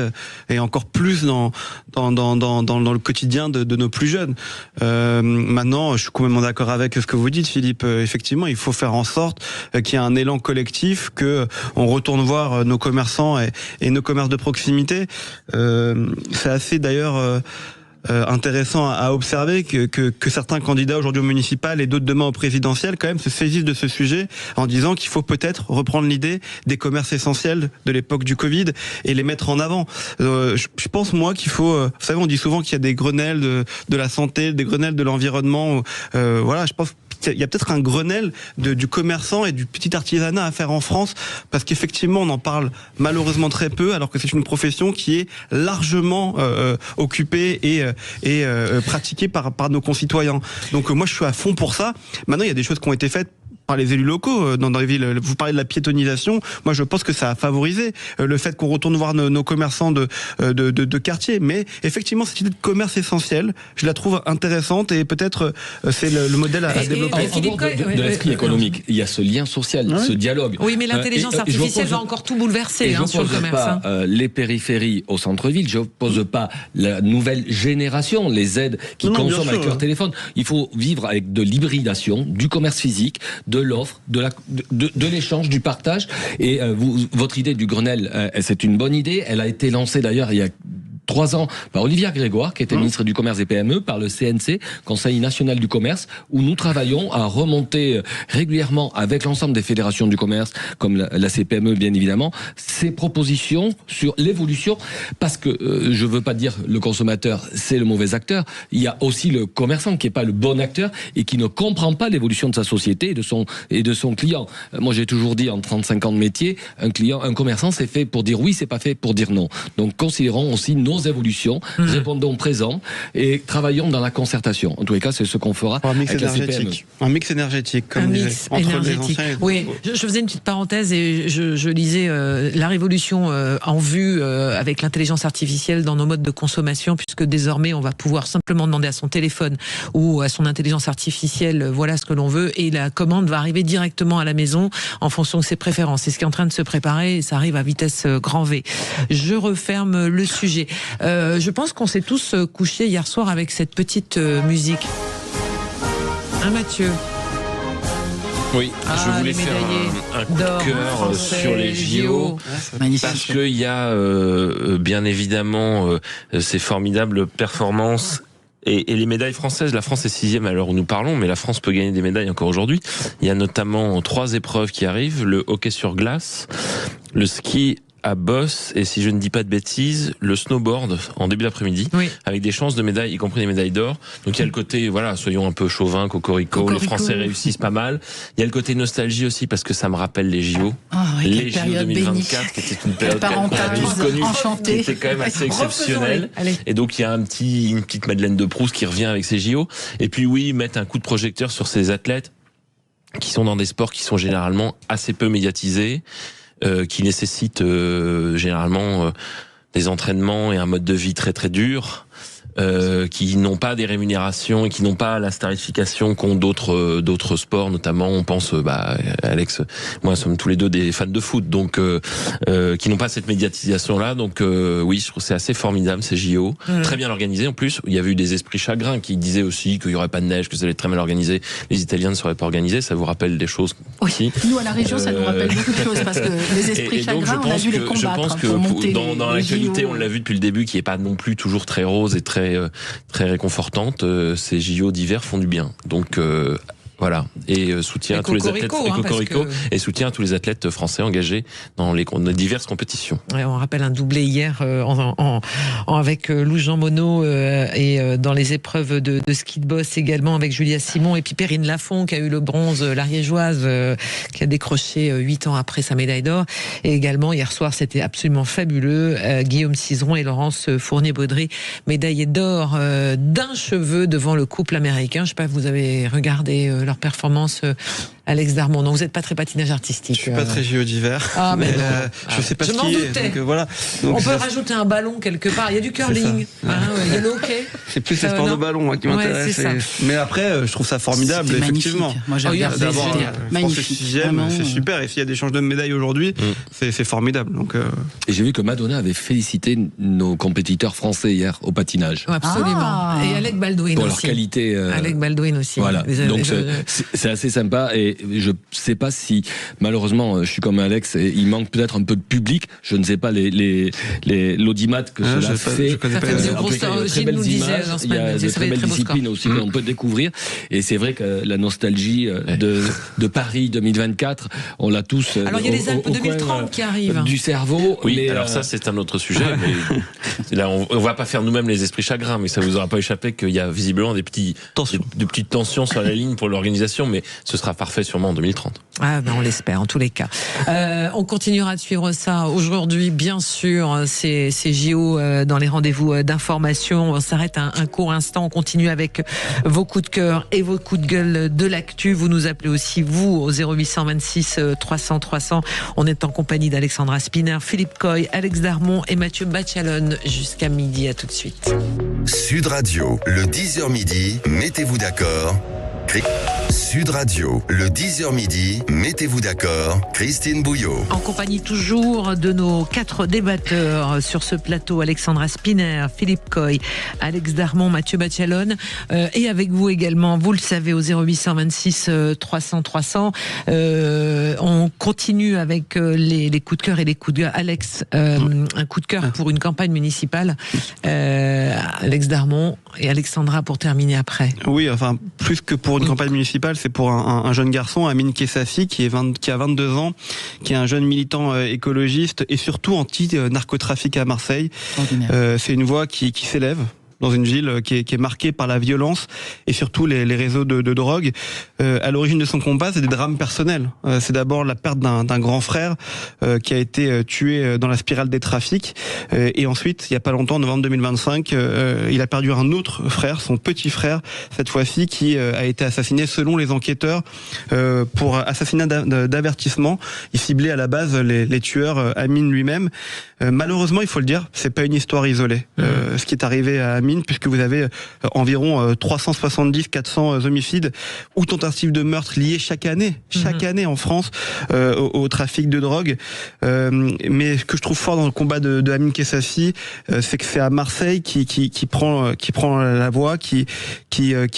et encore plus dans le quotidien de nos plus jeunes. Maintenant, je suis complètement d'accord avec ce que vous dites, Philippe. Effectivement, il faut faire en sorte qu'il y ait un élan collectif, que on retourne voir nos commerçants et nos commerces de proximité. C'est assez d'ailleurs intéressant à observer que certains candidats aujourd'hui au municipal et d'autres demain au présidentiel quand même se saisissent de ce sujet en disant qu'il faut peut-être reprendre l'idée des commerces essentiels de l'époque du Covid et les mettre en avant. Je pense moi qu'il faut, vous savez, on dit souvent qu'il y a des Grenelles de la santé, des Grenelles de l'environnement. Voilà, je pense il y a peut-être un Grenelle du commerçant et du petit artisanat à faire en France, parce qu'effectivement on en parle malheureusement très peu, alors que c'est une profession qui est largement occupée et pratiquée par nos concitoyens. Donc moi je suis à fond pour ça. Maintenant il y a des choses qui ont été faites par les élus locaux dans les villes. Vous parlez de la piétonisation. Moi, je pense que ça a favorisé le fait qu'on retourne voir nos commerçants de quartier. Mais effectivement, cette idée de commerce essentiel, je la trouve intéressante et peut-être c'est le modèle à développer. De l'esprit économique, il y a ce lien social, ce dialogue. Oui, mais l'intelligence artificielle va encore tout bouleverser sur le commerce. Je n'oppose pas les périphéries au centre-ville. Je n'oppose pas la nouvelle génération, les aides qui consomment avec leur téléphone. Il faut vivre avec de l'hybridation, du commerce physique, de l'offre, de l'échange, du partage. Et votre idée du Grenelle, c'est une bonne idée. Elle a été lancée d'ailleurs il y a 3 ans par Olivia Grégoire, qui était ministre du Commerce et PME, par le CNC, Conseil National du Commerce, où nous travaillons à remonter régulièrement avec l'ensemble des fédérations du commerce, comme la CPME bien évidemment, ces propositions sur l'évolution, parce que je veux pas dire le consommateur c'est le mauvais acteur, il y a aussi le commerçant qui est pas le bon acteur et qui ne comprend pas l'évolution de sa société et de son client. Moi j'ai toujours dit en 35 ans de métier, un commerçant c'est fait pour dire oui, c'est pas fait pour dire non. Donc considérons aussi nos évolutions, répondons présent et travaillons dans la concertation. En tous les cas, c'est ce qu'on fera avec la CPME. Un mix énergétique, comme entre les anciens et oui, je faisais une petite parenthèse et je lisais la révolution en vue avec l'intelligence artificielle dans nos modes de consommation, puisque désormais on va pouvoir simplement demander à son téléphone ou à son intelligence artificielle voilà ce que l'on veut et la commande va arriver directement à la maison en fonction de ses préférences. C'est ce qui est en train de se préparer et ça arrive à vitesse grand V. Je referme le sujet. Je pense qu'on s'est tous couchés hier soir avec cette petite musique. Hein, Mathieu ? Oui, je voulais faire un coup de cœur sur les JO, parce qu'il y a bien évidemment ces formidables performances et les médailles françaises. La France est 6e à l'heure où nous parlons, mais la France peut gagner des médailles encore aujourd'hui. Il y a notamment 3 épreuves qui arrivent, le hockey sur glace, le ski à Boss, et si je ne dis pas de bêtises, le snowboard en début d'après-midi, avec des chances de médailles, y compris des médailles d'or. Donc il y a le côté, voilà, soyons un peu chauvin, cocorico, les Français réussissent pas mal. Il y a le côté nostalgie aussi, parce que ça me rappelle les JO. Les JO 2024, qui était une période qu'on a tous connue, qui était quand même assez exceptionnelle. Et donc il y a une petite Madeleine de Proust qui revient avec ces JO. Et puis oui, mettre un coup de projecteur sur ces athlètes qui sont dans des sports qui sont généralement assez peu médiatisés, qui nécessitent généralement des entraînements et un mode de vie très très dur, qui n'ont pas des rémunérations et qui n'ont pas la starification qu'ont d'autres sports, notamment on pense Alex, moi sommes tous les deux des fans de foot, donc qui n'ont pas cette médiatisation là, donc oui, je trouve que c'est assez formidable ces JO, très bien organisés en plus. Il y avait eu des esprits chagrins qui disaient aussi qu'il y aurait pas de neige, que ça allait être très mal organisé, les Italiens ne seraient pas organisés, ça vous rappelle des choses aussi. Nous à la région ça nous rappelle beaucoup de choses, parce que les esprits chagrins on a dû les combattre. Je pense que dans l'actualité on l'a vu depuis le début, qui est pas non plus toujours très rose et très réconfortante, ces JO d'hiver font du bien. Donc voilà, et soutien à tous les athlètes et soutien à tous les athlètes français engagés dans les diverses compétitions. Ouais, on rappelle un doublé hier avec Lou-Jean Monod et dans les épreuves de ski de boss également avec Julia Simon, et puis Perrine Lafont qui a eu le bronze, l'ariégeoise qui a décroché 8 ans après sa médaille d'or, et également hier soir c'était absolument fabuleux, Guillaume Cizeron et Laurence Fournier-Baudry, médaillés d'or d'un cheveu devant le couple américain. Je sais pas, vous avez regardé leur performance, Alex Darmon. Non, vous n'êtes pas très patinage artistique. Je suis pas très JO d'hiver. Ah, mais je sais pas je ce m'en qui doutais. est. Donc, voilà. Donc, on peut rajouter un ballon quelque part. Il y a du curling, il y a le hockey. C'est plus les sports de ballon qui m'intéressent. Mais après, je trouve ça formidable, effectivement. Moi, j'ai regardé. D'abord, je pense que 6e, c'est super. Et s'il y a des échanges de médailles aujourd'hui, c'est formidable. Donc, et j'ai vu que Madonna avait félicité nos compétiteurs français hier au patinage. Absolument. Et Alec Baldwin aussi. Pour leur qualité. Alec Baldwin aussi. Voilà. Donc c'est assez sympa, et je sais pas si malheureusement je suis comme Alex, et il manque peut-être un peu de public. Je ne sais pas l'audimat que cela fait. Je connais pas. Il y a très belles images, il y a de très belles disciplines aussi qu'on peut découvrir, et c'est vrai que la nostalgie de Paris 2024, on l'a tous. Alors il y a les Alpes 2030 qui arrivent. Du cerveau. Oui, mais alors ça c'est un autre sujet. Mais là on va pas faire nous-mêmes les esprits chagrins, mais ça vous aura pas échappé qu'il y a visiblement des petites tensions sur la ligne pour l'organisation, mais ce sera parfait sûrement en 2030. Ah ben on l'espère en tous les cas. On continuera de suivre ça aujourd'hui, bien sûr, ces JO dans les rendez-vous d'information. On s'arrête un court instant, on continue avec vos coups de cœur et vos coups de gueule de l'actu. Vous nous appelez aussi, vous, au 0826 300 300. On est en compagnie d'Alexandra Spinner, Philippe Coy, Alex Darmon et Mathieu Bachalone jusqu'à midi. À tout de suite. Sud Radio, le 10h midi, mettez-vous d'accord. Sud Radio, le 10h midi, mettez-vous d'accord, Christine Bouillot. En compagnie toujours de nos 4 débatteurs sur ce plateau, Alexandra Spinner, Philippe Coy, Alex Darmon, Mathieu Bachalone, et avec vous également, vous le savez, au 0826 300 300. On continue avec les coups de cœur et les coups de gueule. Alex, un coup de cœur pour une campagne municipale, Alex Darmon, et Alexandra pour terminer après. Oui, enfin, plus que pour une campagne municipale, c'est pour un jeune garçon, Amine Kessafi, qui a 22 ans, qui est un jeune militant écologiste et surtout anti-narcotrafic à Marseille. C'est une voix qui s'élève dans une ville qui est marquée par la violence et surtout les réseaux de drogue. À l'origine de son combat, c'est des drames personnels. C'est d'abord la perte d'un grand frère qui a été tué dans la spirale des trafics. Et ensuite, il n'y a pas longtemps, en novembre 2025, il a perdu un autre frère, son petit frère, cette fois-ci, qui a été assassiné selon les enquêteurs pour assassinat d'avertissement. Il ciblait à la base les tueurs, Amine lui-même. Malheureusement, il faut le dire, c'est pas une histoire isolée. Ce qui est arrivé à Amine, puisque vous avez environ 370-400 homicides ou tentatives de meurtre liées chaque année en France au trafic de drogue. Mais ce que je trouve fort dans le combat de Amine Kessafi, c'est que c'est à Marseille qui prend la voix, qui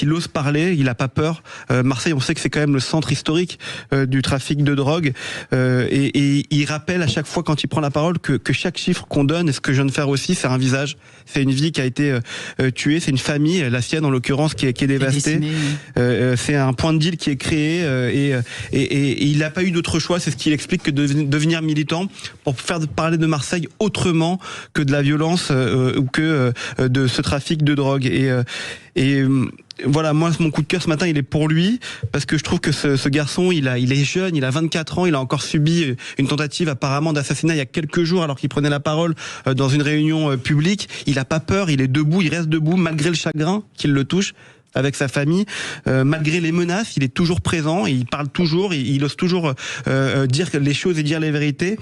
ose parler. Il a pas peur. Marseille, on sait que c'est quand même le centre historique du trafic de drogue, et il rappelle à chaque fois quand il prend la parole que chaque chiffre qu'on donne, et ce que je viens de faire aussi, c'est un visage, c'est une vie qui a été tués. C'est une famille, la sienne en l'occurrence, qui est dévastée. C'est un point de deal qui est créé et il n'a pas eu d'autre choix. C'est ce qu'il explique, que de devenir militant pour faire parler de Marseille autrement que de la violence ou que de ce trafic de drogue. Et voilà, moi, mon coup de cœur ce matin, il est pour lui, parce que je trouve que ce garçon, il est jeune, il a 24 ans, il a encore subi une tentative apparemment d'assassinat il y a quelques jours, alors qu'il prenait la parole dans une réunion publique. Il a pas peur, il est debout, il reste debout, malgré le chagrin qu'il le touche, avec sa famille, malgré les menaces, il est toujours présent, il parle toujours, il ose toujours dire les choses et dire les vérités.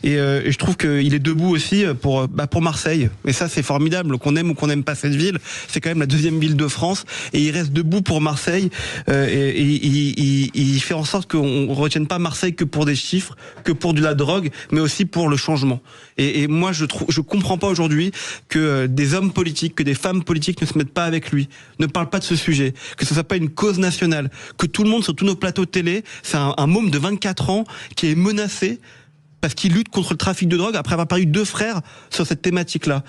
Et je trouve qu'il est debout aussi pour Marseille. Et ça, c'est formidable. Qu'on aime ou qu'on n'aime pas cette ville, c'est quand même la deuxième ville de France. Et il reste debout pour Marseille. Et il fait en sorte qu'on ne retienne pas Marseille que pour des chiffres, que pour de la drogue, mais aussi pour le changement. Et moi, je comprends pas aujourd'hui que des hommes politiques, que des femmes politiques ne se mettent pas avec lui, ne parlent pas de ce sujet, que ce soit pas une cause nationale, que tout le monde sur tous nos plateaux de télé, c'est un môme de 24 ans qui est menacé parce qu'il lutte contre le trafic de drogue après avoir paru 2 frères sur cette thématique-là.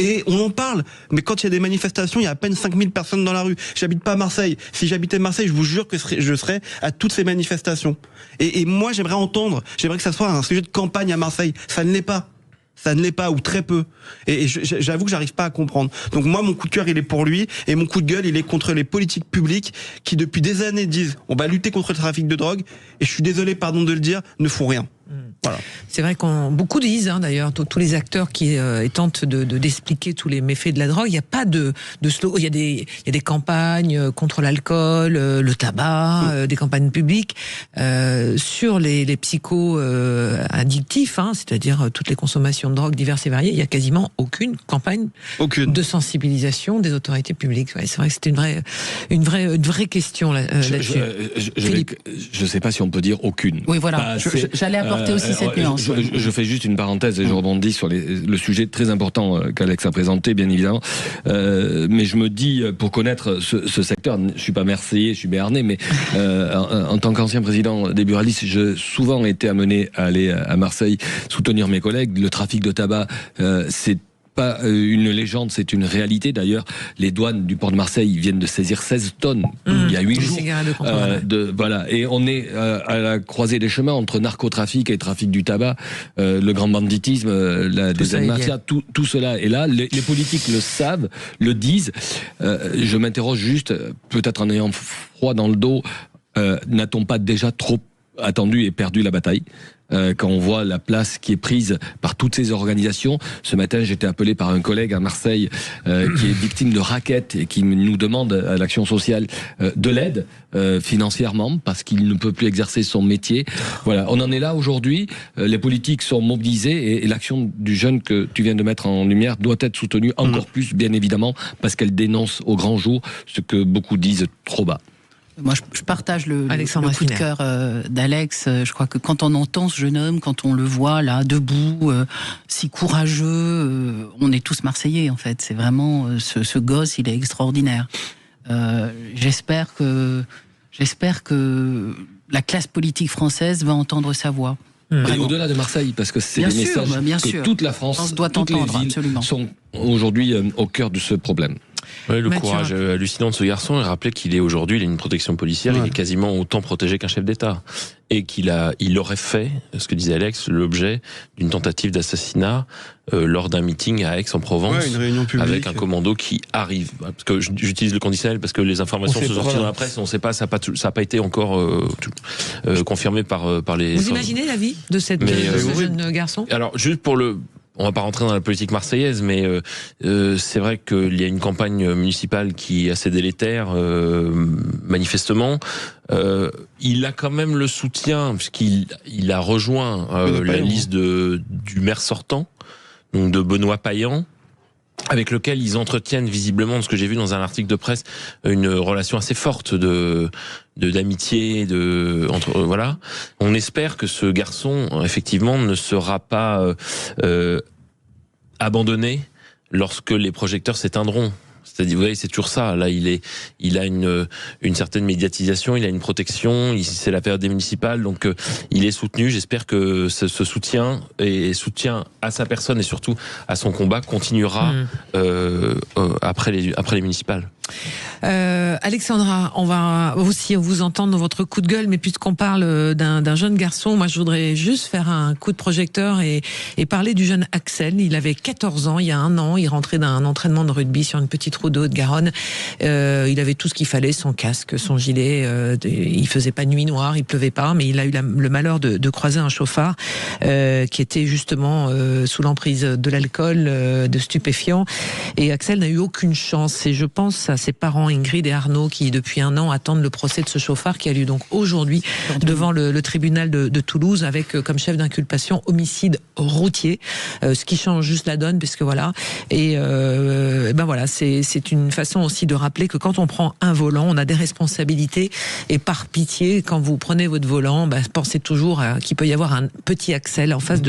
Et on en parle, mais quand il y a des manifestations, il y a à peine 5000 personnes dans la rue. J'habite pas à Marseille. Si j'habitais Marseille, je vous jure que je serais à toutes ces manifestations. Et moi, j'aimerais que ça soit un sujet de campagne à Marseille. Ça ne l'est pas. Ça ne l'est pas, ou très peu. Et j'avoue que j'arrive pas à comprendre. Donc moi, mon coup de cœur, il est pour lui, et mon coup de gueule, il est contre les politiques publiques qui, depuis des années, disent on va lutter contre le trafic de drogue, et je suis désolé, pardon de le dire, ne font rien. Voilà. C'est vrai beaucoup disent, d'ailleurs, tous les acteurs qui tentent d'expliquer tous les méfaits de la drogue, il n'y a pas de slogan. Il y a des campagnes contre l'alcool, le tabac, des campagnes publiques sur les psychos addictifs, c'est-à-dire toutes les consommations de drogue diverses et variées. Il n'y a quasiment aucune campagne de sensibilisation des autorités publiques. Ouais, c'est vrai que c'était une vraie question là-dessus. Je ne sais pas si on peut dire aucune. Oui, voilà. J'allais apporter aussi cette nuance. Je fais juste une parenthèse et je rebondis sur le sujet très important qu'Alex a présenté, bien évidemment. Mais je me dis, pour connaître ce secteur, je suis pas marseillais, je suis béarnais, mais en tant qu'ancien président des buralistes, j'ai souvent été amené à aller à Marseille soutenir mes collègues. Le trafic de tabac, c'est pas une légende, c'est une réalité. D'ailleurs, les douanes du port de Marseille viennent de saisir 16 tonnes il y a 8 jours. Voilà. Et on est à la croisée des chemins entre narcotrafic et trafic du tabac, le grand banditisme, la deuxième mafia, tout cela est là. Les politiques le savent, le disent. Je m'interroge juste, peut-être en ayant froid dans le dos, n'a-t-on pas déjà trop attendu et perdu la bataille ? Quand on voit la place qui est prise par toutes ces organisations. Ce matin, j'étais appelé par un collègue à Marseille qui est victime de rackets et qui nous demande à l'Action sociale de l'aide financièrement parce qu'il ne peut plus exercer son métier. Voilà, on en est là aujourd'hui. Les politiques sont mobilisées et l'action du jeune que tu viens de mettre en lumière doit être soutenue encore plus, bien évidemment, parce qu'elle dénonce au grand jour ce que beaucoup disent trop bas. Moi, je partage le coup de cœur d'Alex. Je crois que quand on entend ce jeune homme, quand on le voit là, debout, si courageux, on est tous Marseillais, en fait. C'est vraiment, ce gosse, il est extraordinaire. J'espère que la classe politique française va entendre sa voix. Et au-delà de Marseille, parce que c'est des messages que toute la France, toutes les villes sont aujourd'hui au cœur de ce problème. Ouais, le courage hallucinant de ce garçon, et rappeler qu'il est aujourd'hui, il a une protection policière, il est quasiment autant protégé qu'un chef d'État. Et il aurait fait, ce que disait Alex, l'objet d'une tentative d'assassinat lors d'un meeting à Aix-en-Provence, avec un commando qui arrive. Parce que j'utilise le conditionnel parce que les informations se sortent dans la presse, on ne sait pas, ça n'a pas été encore confirmé par les... Vous imaginez la vie de ce jeune garçon ? Alors, juste pour on va pas rentrer dans la politique marseillaise, mais c'est vrai qu'il y a une campagne municipale qui est assez délétère, manifestement. Il a quand même le soutien, puisqu'il a rejoint la liste du maire sortant, donc de Benoît Payan, avec lequel ils entretiennent visiblement, ce que j'ai vu dans un article de presse, une relation assez forte d'amitié, voilà. On espère que ce garçon, effectivement, ne sera pas abandonné lorsque les projecteurs s'éteindront. C'est-à-dire, vous voyez, c'est toujours ça. Là, il a une certaine médiatisation, il a une protection. C'est la période des municipales, donc il est soutenu. J'espère que ce soutien et soutien à sa personne et surtout à son combat continuera après les municipales. Alexandra, on va aussi vous entendre dans votre coup de gueule, mais puisqu'on parle d'un jeune garçon, moi je voudrais juste faire un coup de projecteur et parler du jeune Axel. Il avait 14 ans, il y a un an, il rentrait d'un entraînement de rugby sur une petite route de Haute-Garonne. Il avait tout ce qu'il fallait, son casque, son gilet, il faisait pas nuit noire, il pleuvait pas, mais il a eu le malheur de croiser un chauffard qui était justement sous l'emprise de l'alcool, de stupéfiants, et Axel n'a eu aucune chance, et je pense à ses parents Ingrid et Arnaud qui depuis un an attendent le procès de ce chauffard qui a lieu donc aujourd'hui devant le tribunal de Toulouse avec comme chef d'inculpation homicide routier, ce qui change juste la donne puisque voilà, et ben voilà, c'est une façon aussi de rappeler que quand on prend un volant on a des responsabilités, et par pitié quand vous prenez votre volant, pensez toujours qu'il peut y avoir un petit Axel en face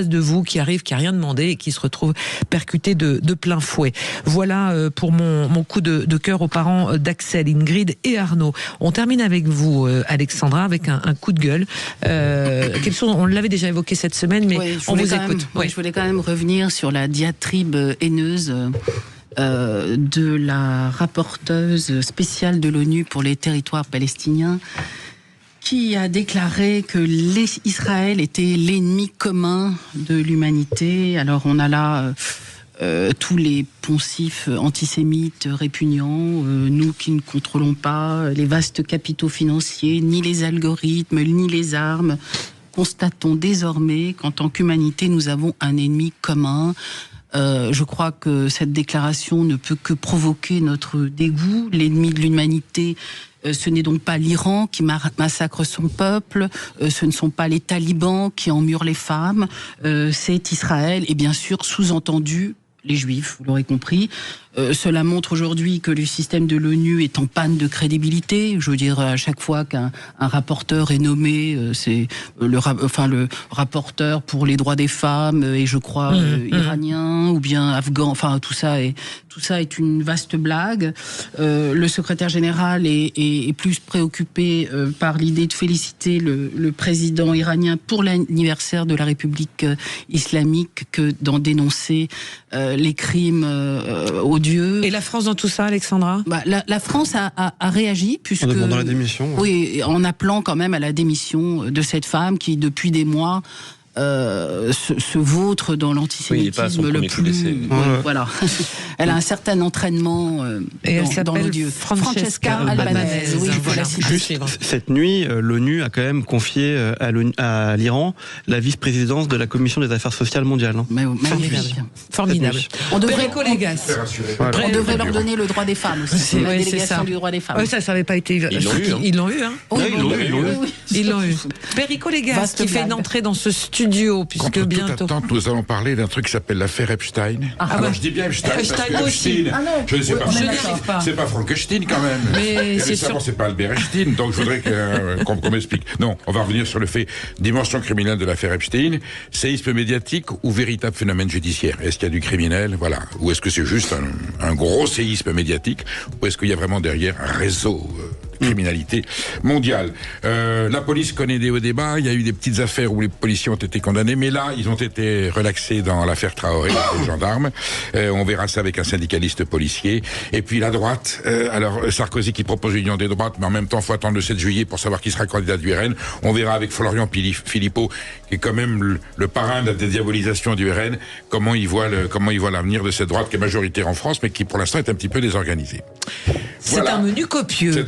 de vous qui arrive, qui a rien demandé et qui se retrouve percuté de plein fouet. Voilà pour mon coup de cœur aux parents d'Axel, Ingrid et Arnaud. On termine avec vous, Alexandra, avec un coup de gueule. Quelque chose, on l'avait déjà évoqué cette semaine, mais on vous écoute. Je voulais quand même revenir sur la diatribe haineuse de la rapporteuse spéciale de l'ONU pour les territoires palestiniens, qui a déclaré que Israël était l'ennemi commun de l'humanité. Alors on a là tous les poncifs antisémites répugnants, nous qui ne contrôlons pas les vastes capitaux financiers, ni les algorithmes, ni les armes, constatons désormais qu'en tant qu'humanité, nous avons un ennemi commun. Je crois que cette déclaration ne peut que provoquer notre dégoût. L'ennemi de l'humanité, ce n'est donc pas l'Iran qui massacre son peuple, ce ne sont pas les talibans qui emmurent les femmes, c'est Israël, et bien sûr, sous-entendu, les Juifs, vous l'aurez compris. Cela montre aujourd'hui que le système de l'ONU est en panne de crédibilité. Je veux dire, à chaque fois qu'un rapporteur est nommé, c'est le rapporteur pour les droits des femmes, et je crois iranien ou bien afghan. Enfin, tout ça est une vaste blague. Le secrétaire général est plus préoccupé par l'idée de féliciter le président iranien pour l'anniversaire de la République islamique que d'en dénoncer les crimes odieux. Et la France dans tout ça, Alexandra ? La France a réagi, puisque... En demandant la démission. Oui, en appelant quand même à la démission de cette femme qui, depuis des mois... se vautre dans l'antisémitisme le plus. Voilà. Elle a un certain entrainement dans l'odieux. Francesca Albanese. Oui, voilà. Juste cette nuit, l'ONU a quand même confié à l'Iran la vice-présidence de la Commission des Affaires sociales mondiales. Formidable. On devrait leur donner le droit des femmes aussi. La délégation du droit des femmes. Ça n'avait pas été. Ils l'ont eu. Ils l'ont eu. Perico Légas qui fait une entrée dans ce studio, puisque contre bientôt... toute attente, nous allons parler d'un truc qui s'appelle l'affaire Epstein. Je dis bien Epstein, parce que Epstein, je ne sais pas, c'est pas Frankenstein quand même. Mais c'est pas Albert Epstein, donc je voudrais qu'on m'explique. Non, on va revenir sur le fait, dimension criminelle de l'affaire Epstein, séisme médiatique ou véritable phénomène judiciaire. Est-ce qu'il y a du criminel, voilà, ou est-ce que c'est juste un gros séisme médiatique, ou est-ce qu'il y a vraiment derrière un réseau criminalité mondiale. La police connaît des hauts débats, il y a eu des petites affaires où les policiers ont été condamnés, mais là, ils ont été relaxés dans l'affaire Traoré, les gendarmes. On verra ça avec un syndicaliste policier. Et puis la droite, alors Sarkozy qui propose l'union des droites, mais en même temps, il faut attendre le 7 juillet pour savoir qui sera candidat du RN. On verra avec Florian Philippot, qui est quand même le parrain de la dédiabolisation du RN, comment il voit l'avenir de cette droite qui est majoritaire en France, mais qui pour l'instant est un petit peu désorganisée. Voilà. C'est un menu copieux.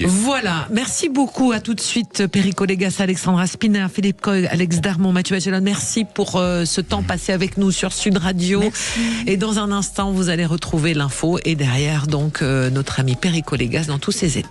Voilà, merci beaucoup. À tout de suite, Perico Légas, Alexandra Spinner, Philippe Coy, Alex Darmon, Mathieu Bachelon. Merci pour ce temps passé avec nous sur Sud Radio. Merci. Et dans un instant, vous allez retrouver l'info et derrière donc notre ami Perico Légas dans tous ses états.